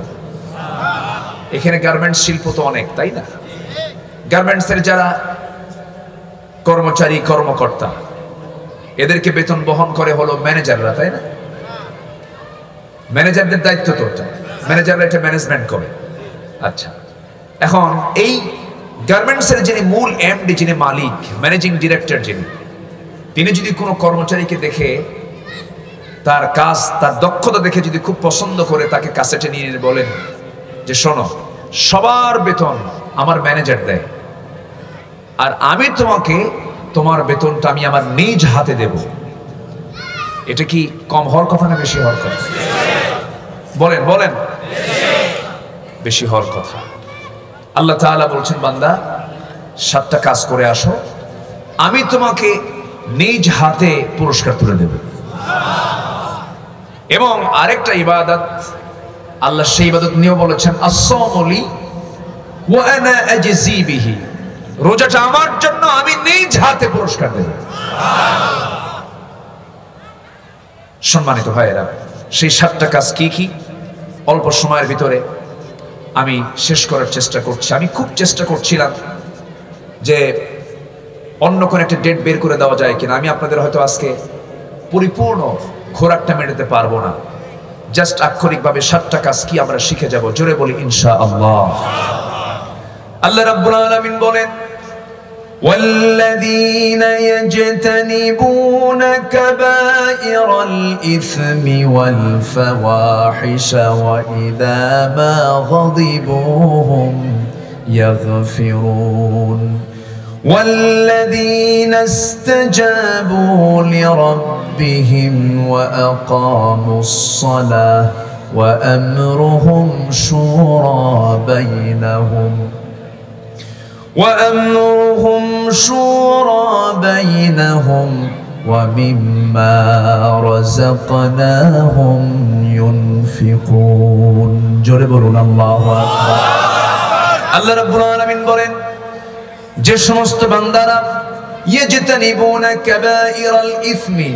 A: এখানে গার্মেন্টস শিল্প তো অনেক, তাই না? গার্মেন্টসের যারা কর্মচারী কর্মকর্তা, এদেরকে বেতন বহন করে হলো ম্যানেজাররা, তাই না? ম্যানেজারদের দায়িত্ব তো ওটা, ম্যানেজাররা এটা ম্যানেজমেন্ট করে। আচ্ছা, এখন এই গার্মেন্টসের যিনি মূল এমডি, যিনি মালিক, ম্যানেজিং ডিরেক্টর যিনি, তিনি যদি কোনো কর্মচারীকে দেখে তার কাজ, তার দক্ষতা দেখে যদি খুব পছন্দ করে, তাকে কাছেটে নিয়ে বলেন যে শোনো, সবার বেতন আমার ম্যানেজার দেয়, আর আমি তোমাকে তোমার বেতনটা আমি আমার নিজ হাতে দেব। এটা কি কম হওয়ার কথা না বেশি হওয়ার কথা? বলেন বলেন। বেশি হওয়ার কথা। আল্লাহ তাআলা বলছেন, বান্দা 7টা কাজ করে আসো, আমি তোমাকে নিজ হাতে পুরস্কার তুলে দেব। এবং আরেকটা ইবাদত, আল্লাহ সেই ইবাদত নিয়েও বলেছেন, as-sawmu li wa ana ajzi bihi। রোজাটা আমার জন্য, আমি নিজ হাতে পুরস্কার দেব। সম্মানিত ভাইয়েরা, সেই 7টা কাজ কি কি অল্প সময়ের ভিতরে আমি শেষ করার চেষ্টা করছি। আমি খুব চেষ্টা করছিলাম যে অন্য কোনো একটা ডেট বের করে দেওয়া যায় কিনা। আমি আপনাদের হয়তো আজকে পরিপূর্ণ খোরাকটা মেটাতে পারবো না, জাস্ট আক্ষরিকভাবে 7টা কাজ কি আমরা শিখে যাব। জোরে বলি ইনশাআল্লাহ। আল্লাহ রাব্বুল আলামিন বলেন, والذين يجتنبون كبائر الإثم والفواحش وإذا ما غضبوا هم يغفرون والذين استجابوا لربهم وأقاموا الصلاة وأمرهم شورى بينهم ومما رزقناهم ينفقون جربون الله أكبر আল্লাহ রাব্বুল আলামিন বলেন, যে সমস্ত বান্দারা ইয়াজতানিবুনা কাবাইরাল ইসমি,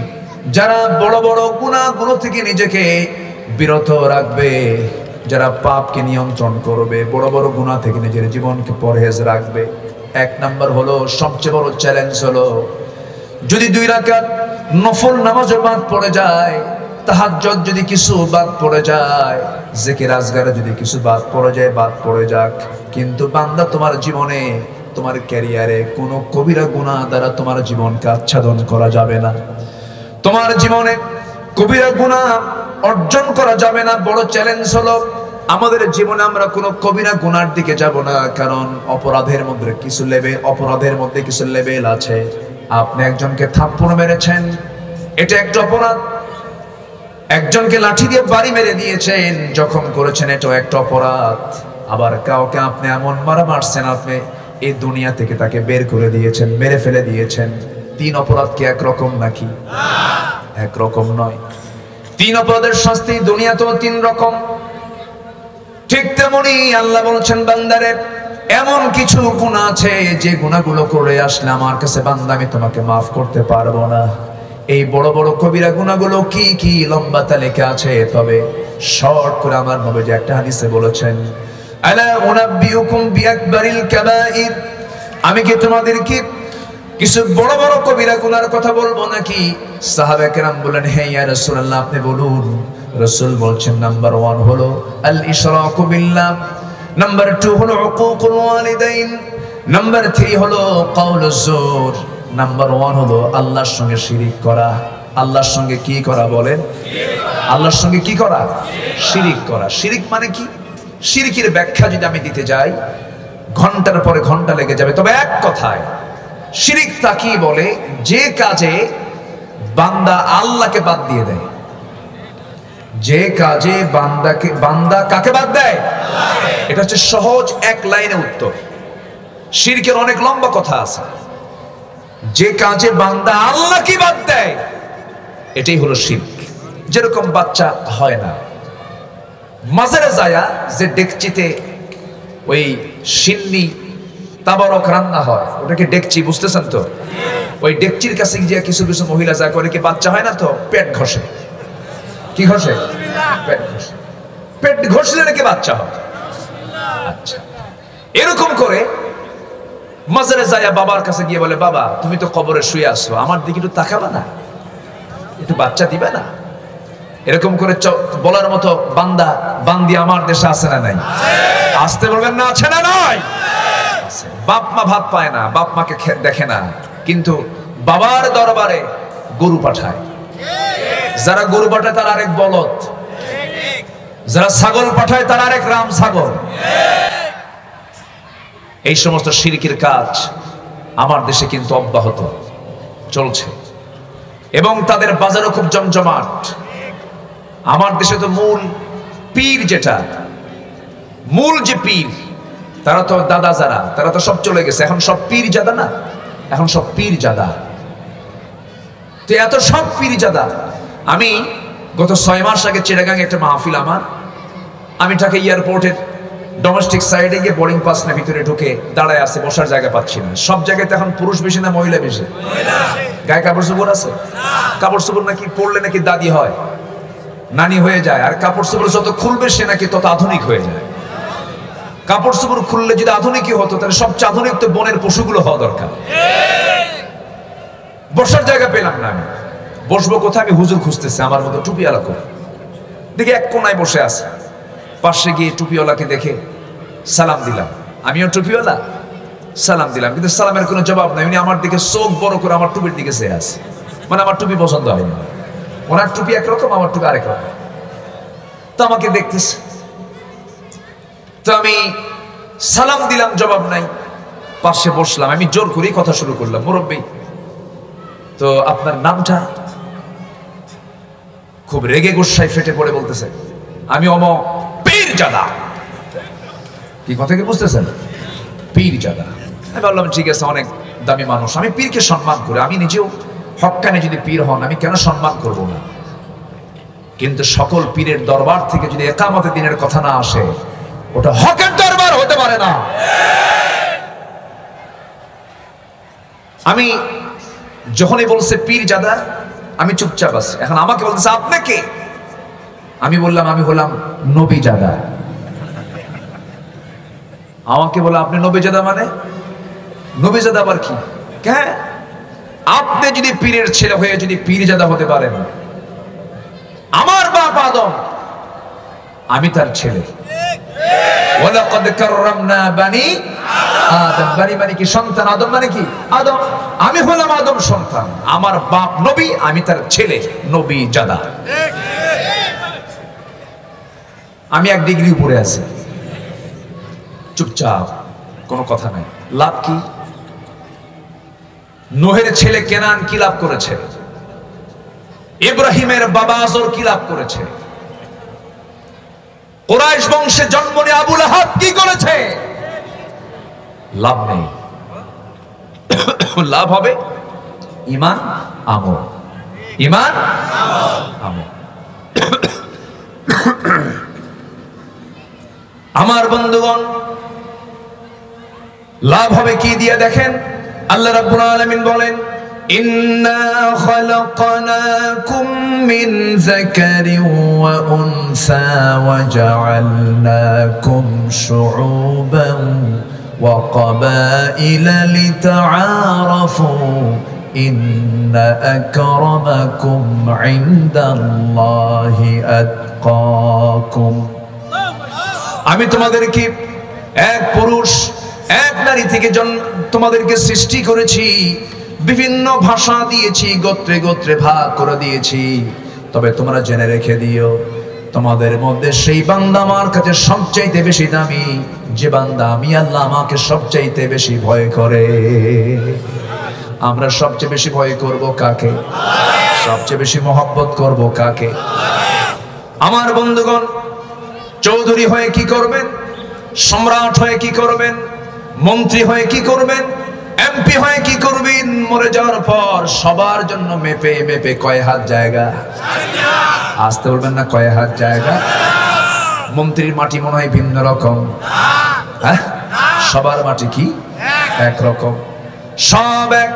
A: যারা বড় বড় গুনাহগুলো থেকে নিজেকে বিরত রাখবে, যারা পাপকে নিয়ন্ত্রণ করবে, বড় বড় গুনাহ থেকে নিজের জীবনকে পরহেজ রাখবে। 1 নাম্বার হলো, সবচেয়ে বড় চ্যালেঞ্জ হলো, যদি 2 রাকাত নফল নামাজও বাদ পড়ে যায়, তাহাজ্জুদ যদি কিছু বাদ পড়ে যায়, জিকির আজগারে যদি কিছু বাদ পড়ে যায়, বাদ পড়ে যাক, কিন্তু বান্দা তোমার জীবনে তোমার ক্যারিয়ারে কোনো কবিরা গুনাহ দ্বারা তোমার জীবনকে আচ্ছাদন করা যাবে না। তোমার জীবনে কবিরা গুনাহ অর্জন করা যাবে না। বড় চ্যালেঞ্জ হলো আমাদের জীবনে আমরা কোনো কবিরা গুনার দিকে যাব না, কারণ অপরাধের মধ্যে কিছু লেভেল আছে। আপনি একজনকে থাপ্পড় মেরেছেন, এটা একটা অপরাধ। একজনকে লাঠি দিয়ে বাড়ি মেরে দিয়েছেন, জখম করেছেন, এটাও একটা অপরাধ। আবার কাউকে আপনি এমন মারছেন, আপনি এই দুনিয়া থেকে তাকে বের করে দিয়েছেন, মেরে ফেলে দিয়েছেন। 3 অপরাধ কি একরকম নাকি? একরকম নয়। 3 অপরাধের শাস্তি দুনিয়াতেও 3 রকম। ঠিক তেমনি আল্লাহ বলছেন, বান্দারে এমন কিছু গুনাহ আছে যে গুনাহগুলো করে আসলে আমার কাছে বান্দা আমি তোমাকে মাফ করতে পারবো না। এই বড় বড় কবিরা গুনাহগুলো কি কি লম্বা তালিকা আছে, তবে শর্ট করে আমার নবী যে একটা হাদিসে বলেছেন, আলা উনাব্বিউকুম বিআকবারিল কাবাইর, আমি কি তোমাদেরকে কিছু বড় বড় কবিরা গুনার কথা বলবো নাকি? সাহাবা কেরাম বলেন, হ্যাঁ ইয়া রাসূলুল্লাহ, আপনি বলুন। রাসূল বলছেন, নাম্বার 1 হলো আল ইশরাকু বিল্লাহ, নাম্বার 2 হলো উকুকুল ওয়ালিদাইন, নাম্বার 3 হলো কাউলুজ জুর, নাম্বার 1 হলো আল্লাহর সঙ্গে শিরিক করা। আল্লাহর সঙ্গে কি করা বলেন? আল্লাহর সঙ্গে কি করা? শিরিক করা। শিরিক মানে কি? শিরিকের ব্যাখ্যা যদি আমি দিতে যাই ঘন্টার পরে ঘন্টা লেগে যাবে, তবে এক কথায় শিরিক তাকে বলে যে কাজে বান্দা আল্লাহকে বাদ দিয়ে দেয়। যে কাজে বান্দা কাকে বাদ দেয়? এটা হচ্ছে সহজ এক লাইনে উত্তর। শিরকের অনেক লম্বা কথা আছে। যে কাজে বান্দা আল্লাহকে বাদ দেয় এটাই হলো শিরক। যেরকম বাচ্চা হয় না, মাজারে যায় যে ডেকচিতে ওই সিন্নি তাবারক রান্না হয়, ওটাকে ডেকচি, বুঝতেছেন তো? ওই ডেকচির কাছে গিয়ে কিছু কিছু মহিলা যায় করে, কি বাচ্চা হয় না তো পেট ঘষে। কি ঘষে? পেট ঘষে। পেট ঘষলে নাকি বাচ্চা হয়। আচ্ছা, এরকম করে মাজারে যায় বাবার কাছে গিয়ে বলে, বাবা তুমি তো কবরে শুয়ে আসছো, আমার দিকে একটু তাকাবা না, একটু বাচ্চা দিবে না? এরকম করে বলার মতো বান্দি আমার দেশে আছে না নাই? আসতে বলবেন না, আছে না নাই? বাপ মা ভাত পায় না, বাপ মাকে দেখে না, কিন্তু বাবার দরবারে গরু পাঠায়। যারা গরু পাঠায় তার আরেক বলদ, যারা ছাগল পাঠায় তার আরেক রাম ছাগল। এই সমস্ত শিরকের কাজ আমার দেশে কিন্তু অব্যাহত চলছে, এবং তাদের বাজারও খুব জমজমাট। আমার দেশে তো মূল পীর, যেটা মূল যে পীর, তারা তো দাদা যারা, তারা তো সব চলে গেছে, এখন সব পীর জাদা না, এখন সব পীর জাদা। তো এত সব পীর জাদা। আমি গত 6 মাস আগে চিটাগাং একটা মাহফিল আমার, আমি ঢাকা এয়ারপোর্টের ডোমেস্টিক সাইডে গিয়ে বোর্ডিং পাস না ভিতরে ঢুকে দাঁড়ায় আছে, বসার জায়গা পাচ্ছি না। সব জায়গাতে এখন পুরুষ বেশি না মহিলা বেশি? গায়ে কাপড় চোপড় আছে? কাপড় চোপড় নাকি পরলে নাকি দাদি হয়, নানি হয়ে যায়, আর কাপড় চোপড় যত খুলবে সে নাকি তত আধুনিক হয়ে যায়। কাপড় চোপড় খুললে যদি আধুনিকই হতো, তাহলে সবচেয়ে আধুনিক তো বনের পশুগুলো হওয়া দরকার। বসার জায়গা পেলাম না, আমি বসবো কোথায়? আমি হুজুর খুঁজতেছি আমার মতো টুপিওয়ালা করে, দেখি এক কোনায় বসে আছে। পাশে গিয়ে টুপিওয়ালাকে দেখে সালাম দিলাম, আমিও টুপিওয়ালা, সালাম দিলাম, কিন্তু সালামের কোনো জবাব নাই। উনি আমার দিকে চোখ বড় করে আমার টুপির দিকে চেয়ে আছে, মানে আমার টুপি পছন্দ হয়নি। ওনার টুপি একরকম, আমার টুপি আরেক রকম। তো আমাকে দেখতেছে, তো আমি সালাম দিলাম, জবাব নাই। পাশে বসলাম, আমি জোর করেই কথা শুরু করলাম, মুরব্বী তো আপনার নামটা? খুব রেগে গুসায় ফেটে পড়ে বলতেছে, আমি অমক পীর জাদা। কি কথা কি বুঝতেছেন? পীর জাদা। আমি বললাম ঠিক আছে, অনেক দামি মানুষ, আমি পীরকে সম্মান করি, আমি নিজেও হক্কানে যদি পীর হন আমি কেন সম্মান করব না? কিন্তু সকল পীরের দরবার থেকে যদি একামতে দিনের কথা না আসে, ওটা হকের দরবার হতে পারে না। আমি যখনই বলছে পীর জাদা, আমি চুপচাপ আছি। এখন আমাকে বলতেছে আপনি কে? আমি বললাম আমি হলাম নবী জাদা। আমাকে বলে আপনি নবী জাদা মানে? নবী জাদা আবার কি? হ্যাঁ, আপনি যদি পীরের ছেলে হয়ে যদি পীর জাদা হতে পারেন, আমার বাপ আদম, আমি তার ছেলে। ওয়ালাকাদ কাররামনা বানি আদম মানে কি সন্তান, আদম মানে কি আদম। আমি হলাম আদম সন্তান, আমার বাপ নবী, আমি তার ছেলে নবী জাদা। আমি 1 ডিগ্রি উপরে আছি, চুপচাপ, কোনো কথা নাই। লাভ কি? নোহের ছেলে কেনান কি লাভ করেছে? ইব্রাহিমের বাবা আজর কি লাভ করেছে? কুরাইশ বংশে জন্ম নিয়ে আবু লাহাব কি করেছে? লাভ নেই। লাভ হবে ঈমান আমল, ঈমান আমল। আমার বন্ধুগণ, লাভ হবে কি দিয়ে দেখেন। আল্লাহ রাব্বুল আলামিন বলেন, ইন্না খালাকনাকুম মিন যাকারিন ওয়া উনসা ওয়া জাআলনাকুম শুউবান ওয়া ক্বাবাইলা লিতাআরাফু ইন্না আকরামাকুম ইনদাল্লাহি আতকাকুম। আমি তোমাদেরকে এক পুরুষ এক নারী থেকে তোমাদেরকে সৃষ্টি করেছি, বিভিন্ন ভাষা দিয়েছি, গোত্রে গোত্রে ভাগ করে দিয়েছি। তবে তোমরা জেনে রেখে দিও, তোমাদের মধ্যে সেই বান্দা আমার কাছে সবচাইতে বেশি দামি, যে বান্দা আমি আল্লাহ আমাকে সবচাইতে বেশি ভয় করে। আমরা সবচেয়ে বেশি ভয় করব কাকে? সবচেয়ে বেশি মহব্বত করব কাকে? আমার বন্ধুগণ, চৌধুরী হয়ে কি করবেন, সম্রাট হয়ে কি করবেন, মন্ত্রী হয়ে কি করবেন, এমপি হয়ে কি করবেন? মরে যাওয়ার পর সবার জন্য মেপে মেপে কয় হাত জায়গা? আসতে বলবেন না, কয় হাত জায়গা? মন্ত্রীর মাটি মনে হয় ভিন্ন রকম, হ্যাঁ? সবার মাটি কি একরকম? সব এক,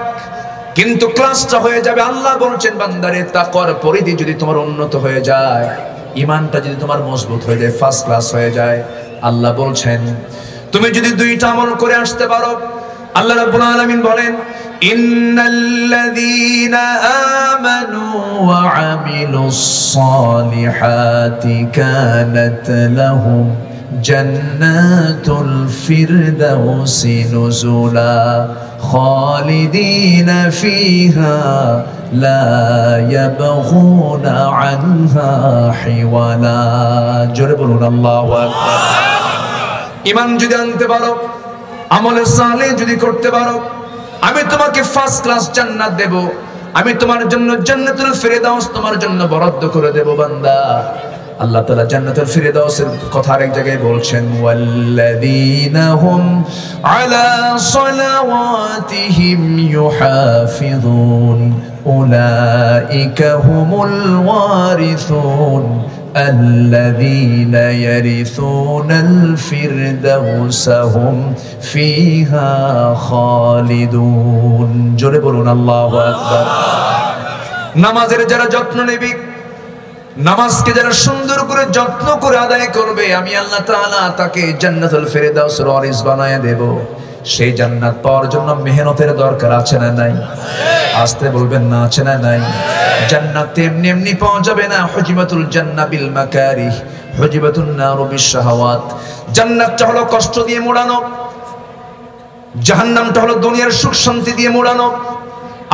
A: কিন্তু ক্লাসটা হয়ে যাবে। আল্লাহ বলছেন, বান্দারে তাকওয়ার পরিধি যদি তোমার উন্নত হয়ে যায়, ঈমানটা যদি তোমার মজবুত হয়ে যায়, ফার্স্ট ক্লাস হয়ে যায়, আল্লাহ বলছেন তুমি যদি 2টা আমল করে আসতে পারো, আল্লাহ রাব্বুল আলামিন বলেন, ইন্নাল্লাযীনা আমানু ওয়া আমিলুস সালিহাতি কানাত লাহুম জান্নাতুল ফিরদাউসি নুজুলা খালিদিনা ফিহা লা ইয়াবগুনা আনহা হিওয়ালা। জোরে বলুন আল্লাহু আকবার। ঈমান যদি আনতে পারো, আমলে সালেহ যদি করতে পারো, আমি তোমাকে ফার্স্ট ক্লাস জান্নাত দেব। আমি তোমার জন্য জান্নাতুল ফিরদাউস তোমার জন্য বরাদ্দ করে দেব বান্দা। আল্লাহ তাআলা জান্নাতুল ফিরদাউসের কথা আরেক জায়গায় বলছেন, ওয়াল্লাযীনা হুম আলা সালাওয়াতিহিম ইউহাফিযুন উলাইকা হুমুল ওয়ারিসুন আল্লাযীনা ইয়ারিসুনাল ফিরদাউসা হুম ফিহা খালিদুন। জোরে বলুন আল্লাহু আকবার। নামাজের যারা যত্ন নেবে, নামাজকে যারা সুন্দর করে যত্ন করে আদায় করবে, আমি আল্লাহ তাআলা তাকে জান্নাতুল ফিরদাউসের ওয়ারিস বানায় দেব। সেই জান্নাত পাওয়ার জন্য মেহনতের দরকার আছে না নাই? আসতে বলবেন না, আছে না নাই? জান্নাত এমনি এমনি পাওয়া যাবে না। হুজিবাতুল জান্নাহ বিল মাকারিহ, হুজিবাতুন নারু বিশ শাহাওয়াত। জান্নাতটা হলো কষ্ট দিয়ে মোড়ানো, জাহান্নামটা হলো দুনিয়ার সুখ শান্তি দিয়ে মোড়ানো।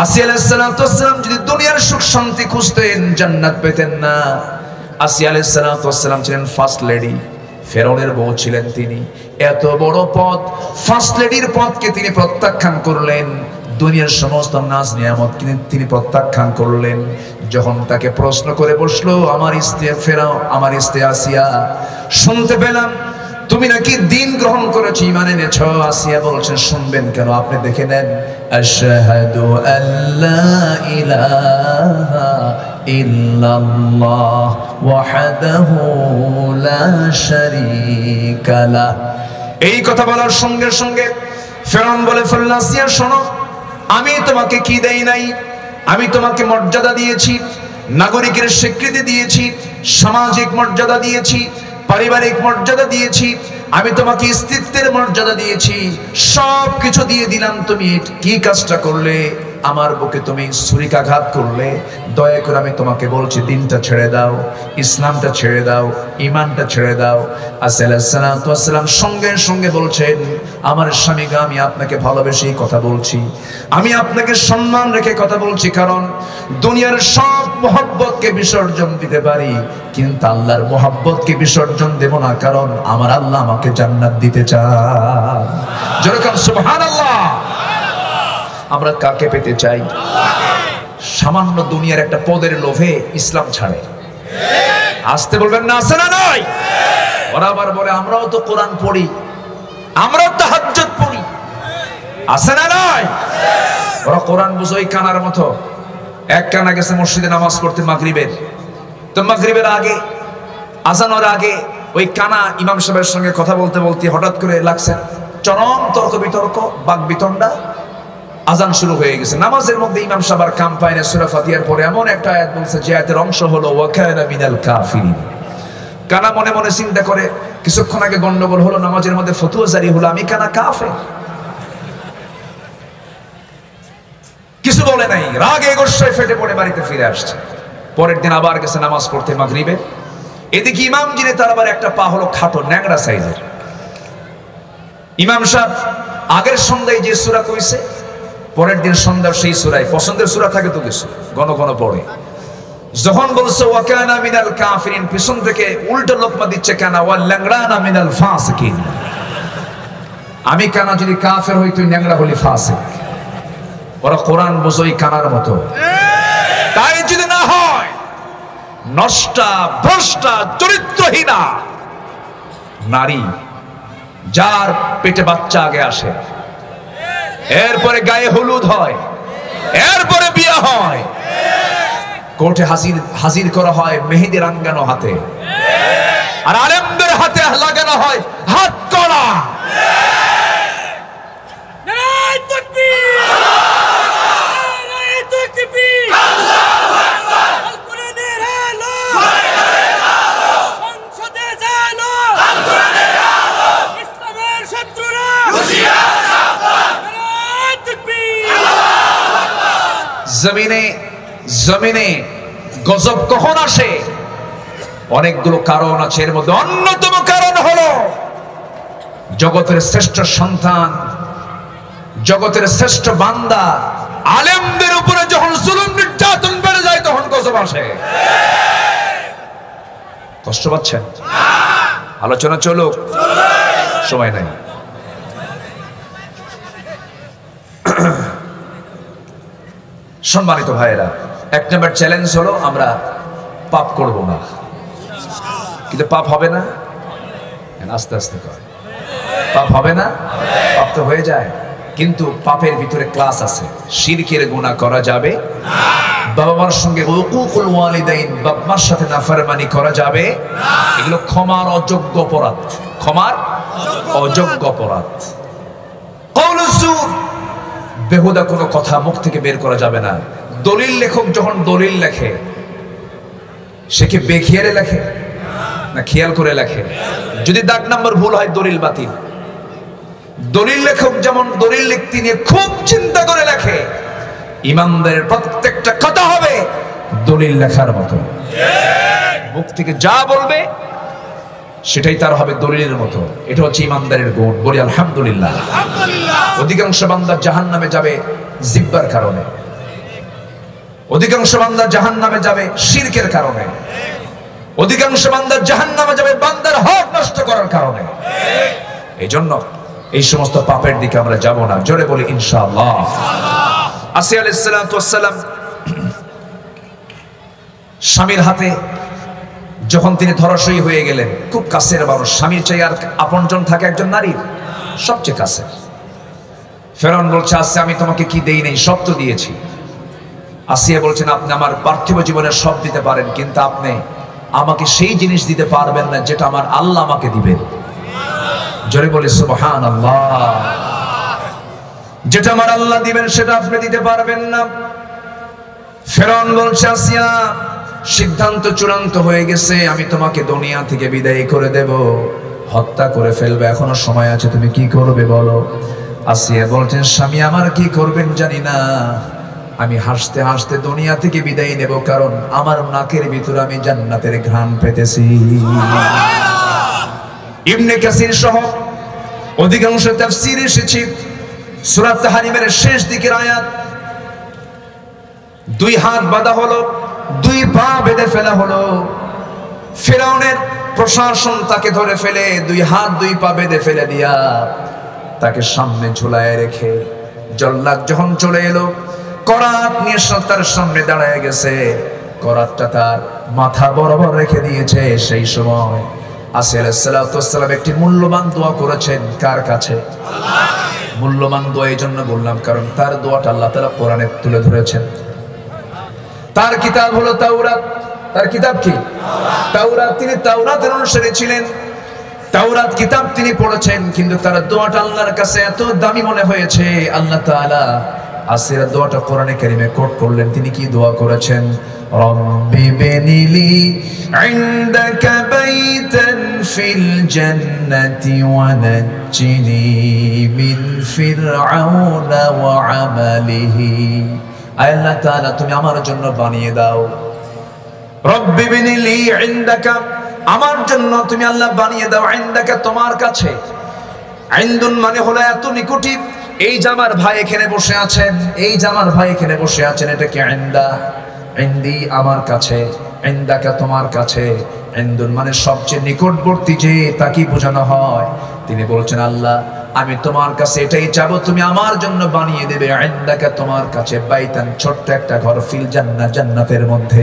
A: আসিয়া আলাইহিস সালাতু ওয়াস সালাম যদি দুনিয়ার সুখ শান্তি খুঁজতেন, জান্নাত পেতেন না। আসিয়া আলাইহিস সালাতু ওয়াস সালাম ছিলেন ফার্স্ট লেডি, ফেরাউনের বউ ছিলেন তিনি। এত বড় পদ, ফার্স্ট লেডির পদকে তিনি প্রত্যাখ্যান করলেন, দুনিয়ার সমস্ত নাজ নিয়ামত তিনি প্রত্যাখ্যান করলেন। যখন তাকে প্রশ্ন করে বসলো, আমার স্ত্রী ফেরাও, আমার স্ত্রী আসিয়া, শুনতে পেলাম তুমি নাকি দিন গ্রহণ করেছো, ঈমান এনেছো। আসিয়া বলছেন, শুনবেন কেন, আপনি দেখে নেন। আশহাদু আল্লা ইলাহা ইল্লাল্লাহ ওয়াহদাহু লা শারীকা লাহ। এই কথা বলার সঙ্গে সঙ্গে ফেরাউন বলে ফেলল, আসিয়া শোনো, আমি তোমাকে কি দেই নাই? আমি তোমাকে মর্যাদা দিয়েছি, নাগরিকের স্বীকৃতি দিয়েছি, সামাজিক মর্যাদা দিয়েছি, পারিবারিক মর্যাদা দিয়েছি, আমি তোমাকে স্ত্রীত্বের মর্যাদা দিয়েছি, সব কিছু দিয়ে দিলাম। তুমি কি কাজটা করলে? আমার বুকে তুমি ছুরিকাঘাত করলে, দয়া করে আমি তোমাকে বলছি দিনটা ছেড়ে দাও, ইসলামটা ছেড়ে দাও, ইমানটা ছেড়ে দাও। আসসালাম সঙ্গে সঙ্গে বলছেন, আমার স্বামী গো, আমি আপনাকে ভালোবেসেই কথা বলছি, আমি আপনাকে সম্মান রেখে কথা বলছি, কারণ দুনিয়ার সব মহব্বতকে বিসর্জন দিতে পারি, কিন্তু আল্লাহর মহব্বতকে বিসর্জন দেব না, কারণ আমার আল্লাহ আমাকে জান্নাত দিতে চান। যেরকম সুবহানাল্লাহ। আমরা কাকে পেতে চাই? সামান্য দুনিয়ার একটা পদের লোভে ইসলাম ছাড়ে। আসতে বলবেন না, আছে না নয়? ওরা আবার বলে আমরাও তো কোরআন পড়ি, আমরাও তাহাজ্জুদ পড়ি, আছে না নয়? ওরা কোরআন বুঝে ওই কানার মতো। এক কানা গেছে মসজিদে নামাজ পড়তে মাগরিবের, তো মাগরিবের আগে আজানের আগে ওই কানা ইমাম সাহেবের সঙ্গে কথা বলতে বলতে হঠাৎ করে লাগছে চরম তর্ক বিতর্ক, বাক বিতণ্ডা। আজান শুরু হয়ে গেছে, নামাজের মধ্যে ইমাম সাহেব আর কাম পায় না, সূরা ফাতিহার পরে এমন একটা আয়াত বলছে যে আয়াতের অংশ হলো ওয়া কানা মিনাল কাফিরিন। কানা মনে মনে চিন্তা করে, কিছুক্ষণ আগে গন্ডগোল হলো, নামাজের মধ্যে ফতোয়া জারি হলো, আমি কানা কাফের। কিছু বলে নাই, রাগে গোসায় ফেটে পড়ে বাড়িতে ফিরে আসছে। পরের দিন আবার গেছে নামাজ পড়তে মাগরিবে। এদিকে ইমাম যিনি, তার আবার একটা পা হলো খাটো, ন্যাংরা সাইজের। ইমাম সাহেব আগের সন্ধ্যায় যে সূরা কইছে, পরের দিন সন্ধ্যার সেই সূরায়, পছন্দের সূরা থাকে তো কিছু, ঘন ঘন পড়ে। যখন বলছে ওয়া কানা মিনাল কাফিরিন, পিছন থেকে উল্টো লোকমা দিচ্ছে কানা, ওয়া ল্যাংড়ানা মিনাল ফাসিকিন। আমি কানা যদি কাফের হই, তুই ন্যাংরা হলি ফাসিক। ওরা কোরআন বোঝই কানার মতো। তাই যদি না হয়, নষ্টা ভ্রষ্টা চরিত্রহীনা নারী, যার পেটে বাচ্চা আগে আসে, এরপরে গায়ে হলুদ হয়, এরপরে বিয়ে হয়, কোর্টে হাজির করা হয় মেহেদি রাঙ্গানো হাতে, আর আলেমদের হাতে লাগানো হয় হাত কড়া। জমিনে গজব কখন আসে? অনেকগুলো কারণ আছে, এর মধ্যে অন্যতম কারণ হলো জগতের শ্রেষ্ঠ সন্তান, জগতের শ্রেষ্ঠ বান্দা আলেমদের উপরে যখন জুলুম নির্যাতন বেড়ে যায়, তখন গজব আসে। কষ্ট পাচ্ছেন? আলোচনা চলুক, সময় নাই। সম্মানিত ভাইয়েরা, এক নম্বর চ্যালেঞ্জ হলো আমরা পাপ করব না। কিন্তু পাপ হবে না, আস্তে আস্তে কর, পাপ হবে না, পাপ তো হয়ে যায়, কিন্তু পাপের ভিতরে ক্লাস আছে। শিরকের গুনাহ করা যাবে না, বাবা মার সঙ্গে হুকুকুল ওয়ালিদাইন, বাবা মার সাথে নাফরমানি করা যাবে না। এগুলো ক্ষমার অযোগ্য অপরাধ, ক্ষমার অযোগ্য অপরাধ। কওলুজ জুর, বেহুদা কোনো কথা মুখ থেকে বের করা যাবে না। দলিল লেখক যখন দলিল লেখে, সে কি বেখিয়ালে লেখে না খেয়াল করে লেখে? যদি দাগ নাম্বার ভুল হয়, দলিল বাতিল। দলিল লেখক যেমন দলিল লিখতে নিয়ে খুব চিন্তা করে লেখে, ইমানদারের প্রত্যেকটা কথা হবে দলিল লেখার মতো। মুখ থেকে যা বলবে সেটাই তার হবে দলিলের মতো। এটা হচ্ছে ইমানদারের গুণ। বলি আলহামদুলিল্লাহ। অধিকাংশ বান্দা জাহান্নামে যাবে জিহ্বার কারণে, অধিকাংশ বান্দা জাহান্নামে যাবে শিরকের কারণে, অধিকাংশ বান্দা জাহান্নামে যাবে বান্দার হক নষ্ট করার কারণে। এই জন্য এই সমস্ত পাপের দিকে আমরা যাব না। জোরে বলি ইনশাআল্লাহ। আসিয়া আলাইহিস সালাতু ওয়াস সালাম স্বামীর হাতে যখন তিনি ধরাশয়ী হয়ে গেলেন, খুব কাছের মানুষ, স্বামীর চাই আর আপনজন থাকে একজন নারীর, সবচেয়ে কাছে। ফেরাউন বলছে, আসিয়া আমি তোমাকে কি দেই নাই, সব তো দিয়েছি। আসিয়া বলছেন, আপনি আমার পার্থিব জীবনের সব দিতে পারেন, কিন্তু আপনি আমাকে সেই জিনিস দিতে পারবেন না যেটা আমার আল্লাহ আমাকে দিবেন। জোরে বলি সুবহানাল্লাহ। যেটা আমার আল্লাহ দিবেন সেটা আপনি দিতে পারবেন না। ফেরাউন বলছে, আসিয়া সিদ্ধান্ত চূড়ান্ত হয়ে গেছে, আমি তোমাকে দুনিয়া থেকে বিদায় করে দেব, হত্যা করে ফেলবে, এখনো সময় আছে, তুমি কি করবে বলো? আসিয়া বলছেন, স্বামী আমার কি করবেন জানি না, আমি হাসতে হাসতে দুনিয়া থেকে বিদায় নেব, কারণ আমার নাকের ভিতরে আমি জান্নাতের ঘ্রাণ পেতেছি। ইবনে কাসির সহ অধিকাংশ তাফসীর এসেছে সূরা তাহরিমের শেষ দিকের আয়াত, দুই হাত বাঁধা হলো, দুই পা বেঁধে ফেলা হলো। ফিরআউনের প্রশাসন তাকে ধরে ফেলে দুই হাত দুই পা বেঁধে ফেলে দিয়া তাকে সামনে ঝুলায় রেখে, জল্লাদ যখন চলে এলো করাত নিয়ে তার সামনে দাঁড়ায় গেছে, করাতটা তার মাথা বরাবর রেখে দিয়েছে। সেই সময় আসিয়া আলাইহিস সালাতু ওয়াস সালাম একটি মূল্যবান দোয়া করেছেন। কার কাছে? আল্লাহ। মূল্যবান দোয়া এই জন্য বললাম কারণ তার দোয়াটা আল্লাহ তাআলা কোরআনে তুলে ধরেছেন। তার কিতাব হলো তাওরাত। তার কিতাব কি? তাওরাত। তিনি তাওরাতের অনুসারী ছিলেন, তাওরাত কিতাব তিনি পড়েছেন, কিন্তু তার দোয়াটা আল্লাহর কাছে এত দামি মনে হয়েছে, আল্লাহ তাআলা আসিয়ার দোয়াটা কোরআনে কারীমে কোট করলেন। তিনি কি দোয়া করেছেন? রব্বি বিনিলি ইনদাকা বাইতান ফিল জান্নাতি ওয়া নাজ্জিনি মিন ফিরআউনা ওয়া আমালিহি। আল্লাহ তাআলা তুমি আমার জন্য বানিয়ে দাও, রব্বি বিনিলি ইনদাকা, আমার জন্য তুমি আল্লাহ বানিয়ে দাও, ইনদাকা তোমার কাছে। ইনদুন মানে হলো এত নিকটি। এই যে আমার ভাই এখানে বসে আছেন, এই যে আমার ভাই এখানে বসে আছেন, এটা কি ইনদা? ইনদি আমার কাছে, ইনদাকা তোমার কাছে। ইনদুন মানে সবচেয়ে নিকটবর্তী, যে তাকে বোঝানো হয়। তিনি বলছেন আল্লাহ আমি তোমার কাছে এটাই চাবো, তুমি আমার জন্য বানিয়ে দেবে ইনদাকা তোমার কাছে বাইতান, ছোট্ট একটা ঘর, ফিল জান্নাত, জান্নাতের মধ্যে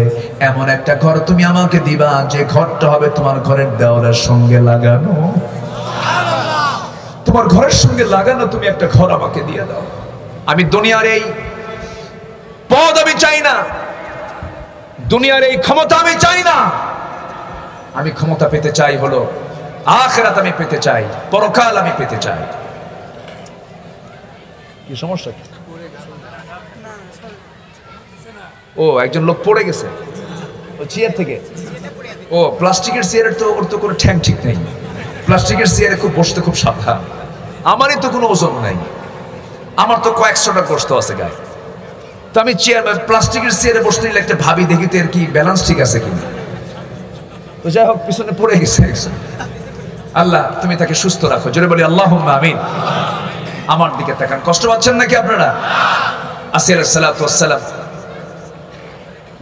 A: এমন একটা ঘর তুমি আমাকে দিবা যে ঘরটা হবে তোমার ঘরের দেওয়ালের সঙ্গে লাগানো। তোমার ঘরের সঙ্গে লাগানো তুমি একটা ঘর আমাকে দিয়ে দাও। আমি দুনিয়ার এই পদ আমি চাই না, দুনিয়ার এই ক্ষমতা আমি চাই না। আমি ক্ষমতা পেতে চাই হলো আখিরাত, আমি পেতে চাই পরকাল, আমি পেতে চাই। কি সমস্যা? ও একজন লোক পড়ে গেছে ও চেয়ার থেকে। ও প্লাস্টিকের চেয়ারের তো ওর তো কোনো ঠ্যাং ঠিক নেই। প্লাস্টিকের চেয়ারে খুব বসতে খুব সাবধান। আমারই তো কোনো ওজন নাই, আমার তো কয়েকশোটা গোস্ত আছে গায়ে। তো আমি চেয়ার প্লাস্টিকের চেয়ারে বসতে নিলে একটা ভাবি দেখি তো এর কি ব্যালেন্স ঠিক আছে কিনা। তো যাই হোক পিছনে পড়ে গেছে। আল্লাহ তুমি তাকে সুস্থ রাখো, জোরে বলি আল্লাহুম্মা আমিন। আমার দিকে তাকান, কষ্ট পাচ্ছেন নাকি আপনারা? আসিয়া আলাইহিস সালাতু ওয়াস সালাম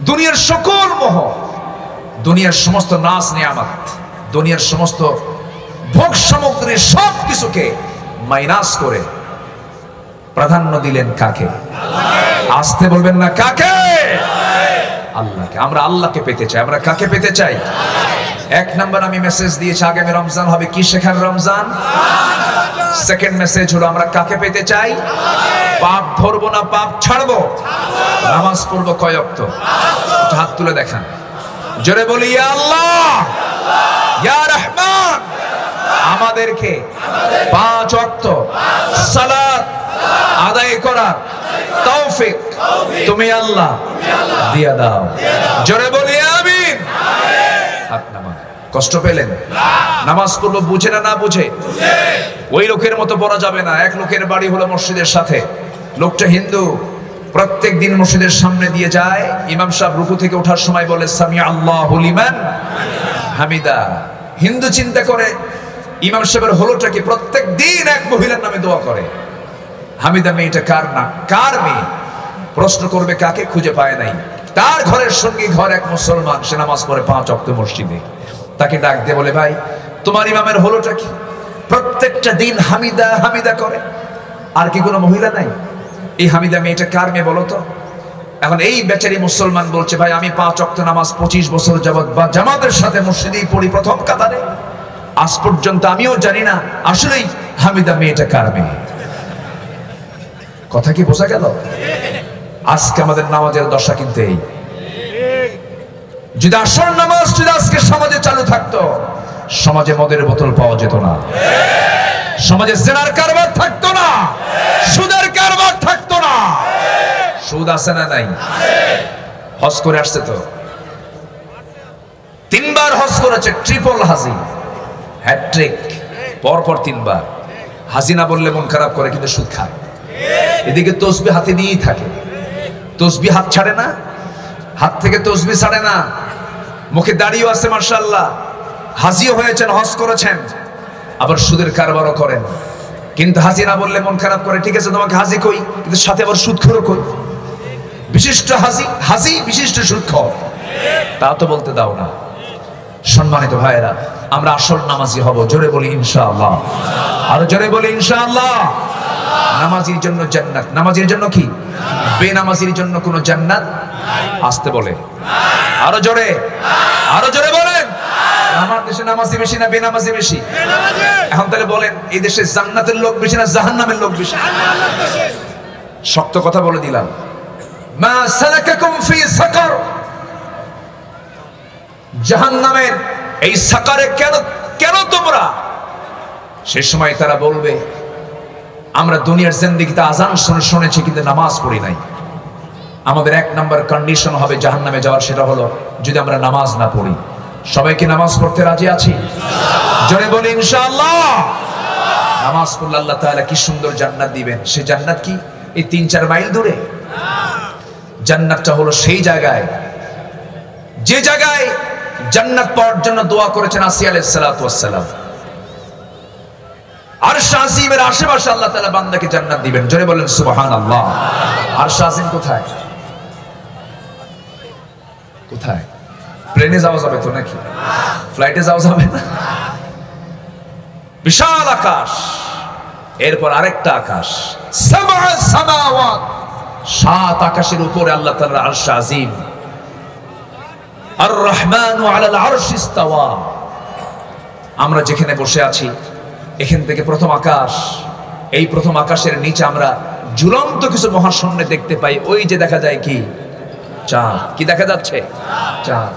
A: দুনিয়ার সকল মোহ, দুনিয়ার সমস্ত নাজ নিয়ামত, দুনিয়ার সমস্ত ভোগ সামগ্রী সব কিছুকে মাইনাস করে প্রাধান্য দিলেন কাকে? আসতে বলবেন না, কাকে? আল্লাহকে। আমরা আল্লাহকে পেতে চাই। আমরা কাকে পেতে চাই? এক নাম্বার আমি মেসেজ দিয়েছি, আগামী রমজান হবে কি শেখার রমজান। সেকেন্ড মেসেজ হলো আমরা কাকে পেতে চাই? পাপ ধরবো না পাপ ছাড়বো। নামাজ পড়বো কয় ওয়াক্ত? হাত তুলে দেখান, জোরে বলি ইয়া আল্লাহ ইয়া রহমান। আমাদেরকে 5 ওয়াক্ত সালাত আদায় করার তৌফিক তুমি আল্লাহ দিয়ে দাও, জোরে বলি আমিন। হাত নামান। কষ্ট পেলেন? নামাজ পড়বো বুঝে না বুঝে? ওই লোকের মতো পড়া যাবে না। এক লোকের বাড়ি হলো মসজিদের সাথে, লোকটা হিন্দু, প্রত্যেক দিন মসজিদের সামনে দিয়ে যায়, ইমাম সাহেব রুকু থেকে ওঠার সময় বলে সামি আল্লাহু লিমান হামিদা। হিন্দু চিন্তা করে ইমাম সাহেবের হলোটা কি? প্রত্যেক দিন এক মহিলার নামে দোয়া করে। হামিদা মেয়েটা কার না? কার মেয়ে? প্রশ্ন করবে কাকে? খুঁজে পায় নাই। তার ঘরের সঙ্গে ঘর এক মুসলমান, সে নামাজ পড়ে 5 ওয়াক্ত মসজিদে। তাকে ডাক দিয়ে বলে ভাই তোমার ইমামের হলোটা কি? প্রত্যেকটা দিন হামিদা হামিদা করে, আর কি কোনো মহিলা নাই? এই হামিদা মেয়েটা কার মেয়ে বলো তো? এখন এই বেচারি মুসলমান বলছে ভাই আমি 5 ওয়াক্ত নামাজ 25 বছর যাবত বা জামাতের সাথে মসজিদেই পড়ি, প্রথম কাতারে, আজ পর্যন্ত আমিও জানি না আসলেই হামিদা মেয়েটা কার মেয়ে। কথা কি বোঝা গেল? আজকে আমাদের নামাজের দশা কিন্তু এই। যদি আসর নামাজ যদি আজকে সমাজে চালু থাকতো, সমাজে মদের বোতল পাওয়া যেত না, সমাজে জেনার কারবার থাকতো না, সুদের কারবার থাকতো না। সুদ আছে না নাই? হজ করে আসছে তো, 3 বার হজ করেছে, ট্রিপল হাজি, হ্যাট্রিক, পরপর 3 বার। হাজি না বললে মন খারাপ করে, কিন্তু সুদ খায়। এদিকে তসবিহ হাতে নিয়েই থাকে। তসবিহ হাত ছাড়ে না, হাত থেকে তসবিহ ছাড়ে না, মুখে দাড়িও আছে মাশাআল্লাহ, হাজিও হয়েছেন, হজ করেছেন, আবার সুদের কারবারও করেন। কিন্তু হাজি না বললে মন খারাপ করে। ঠিক আছে তোমাকে হাজি কই, কিন্তু সাথে আবার সুদখোরও কই। বিশিষ্ট হাজি, হাজি বিশিষ্ট সুদখোর, তা তো বলতে দাও না। সম্মানিত ভাইয়েরা, আমরা আসল নামাজি হব, জোরে বলি ইনশাআল্লাহ, আরো জোরে বলি ইনশাআল্লাহ। নামাজির জন্য জান্নাত, নামাজির জন্য কি? বেনামাজির জন্য কোনো জান্নাত? আসতে বলে আরো জোরে, আরো জোরে বলেন। আমার দেশে নামাজি বেশি না বেনামাজি বেশি? এখন তাহলে বলেন, এই দেশে জান্নাতের লোক বেশি না জাহান্নামের লোক বেশি? শক্ত কথা বলে দিলাম। মা সালাকাকুম ফি সাকার, জাহান্নামের এই সাকারে কেন কেন তোমরা? সেই সময় তারা বলবে, আমরা দুনিয়ার জিন্দেগিতে আজান শুনেছি কিন্তু নামাজ পড়ি নাই। আমাদের এক নাম্বার কন্ডিশন হবে জাহান্নামে যাওয়ার, সেটা হলো যদি আমরা নামাজ না পড়ি। সবাই কি নামাজ পড়তে রাজি আছি? জোরে বলি ইনশাআল্লাহ। নামাজ পড়লে আল্লাহ তাআলা কি সুন্দর জান্নাত দিবেন। সেই জান্নাত কি এই 3-4 মাইল দূরে? জান্নাতটা হলো সেই জায়গায়, যে জায়গায় জান্নাত পাওয়ার জন্য দোয়া করেছেন আসিয়া আলাইহিস সালাতু ওয়াস সালাম। আরশ আজিমের আশেপাশে আল্লাহ তাআলা বান্দাকে জান্নাত দিবেন। জোরে বলেন সুবহানাল্লাহ। আরশ আজিম কোথায়? কোথায়? প্লেনে যাওয়া যাবে তো নাকি? ফ্লাইটে যাওয়া যাবে না? বিশাল আকাশ, এরপর আরেকটা আকাশ, সাবআ সামাওয়াত, 7 আকাশের উপরে আল্লাহ তাআলার আরশ আজিম। আর রহমানু আলাল আরশি ইস্তাওয়া। আমরা যেখানে বসে আছি এখান থেকে প্রথম আকাশ, এই প্রথম আকাশের নিচে আমরা ঝুলন্ত কিছু মহাশূন্যে দেখতে পাই। ওই যে দেখা যায় কি? চাঁদ। কি দেখা যাচ্ছে? চাঁদ।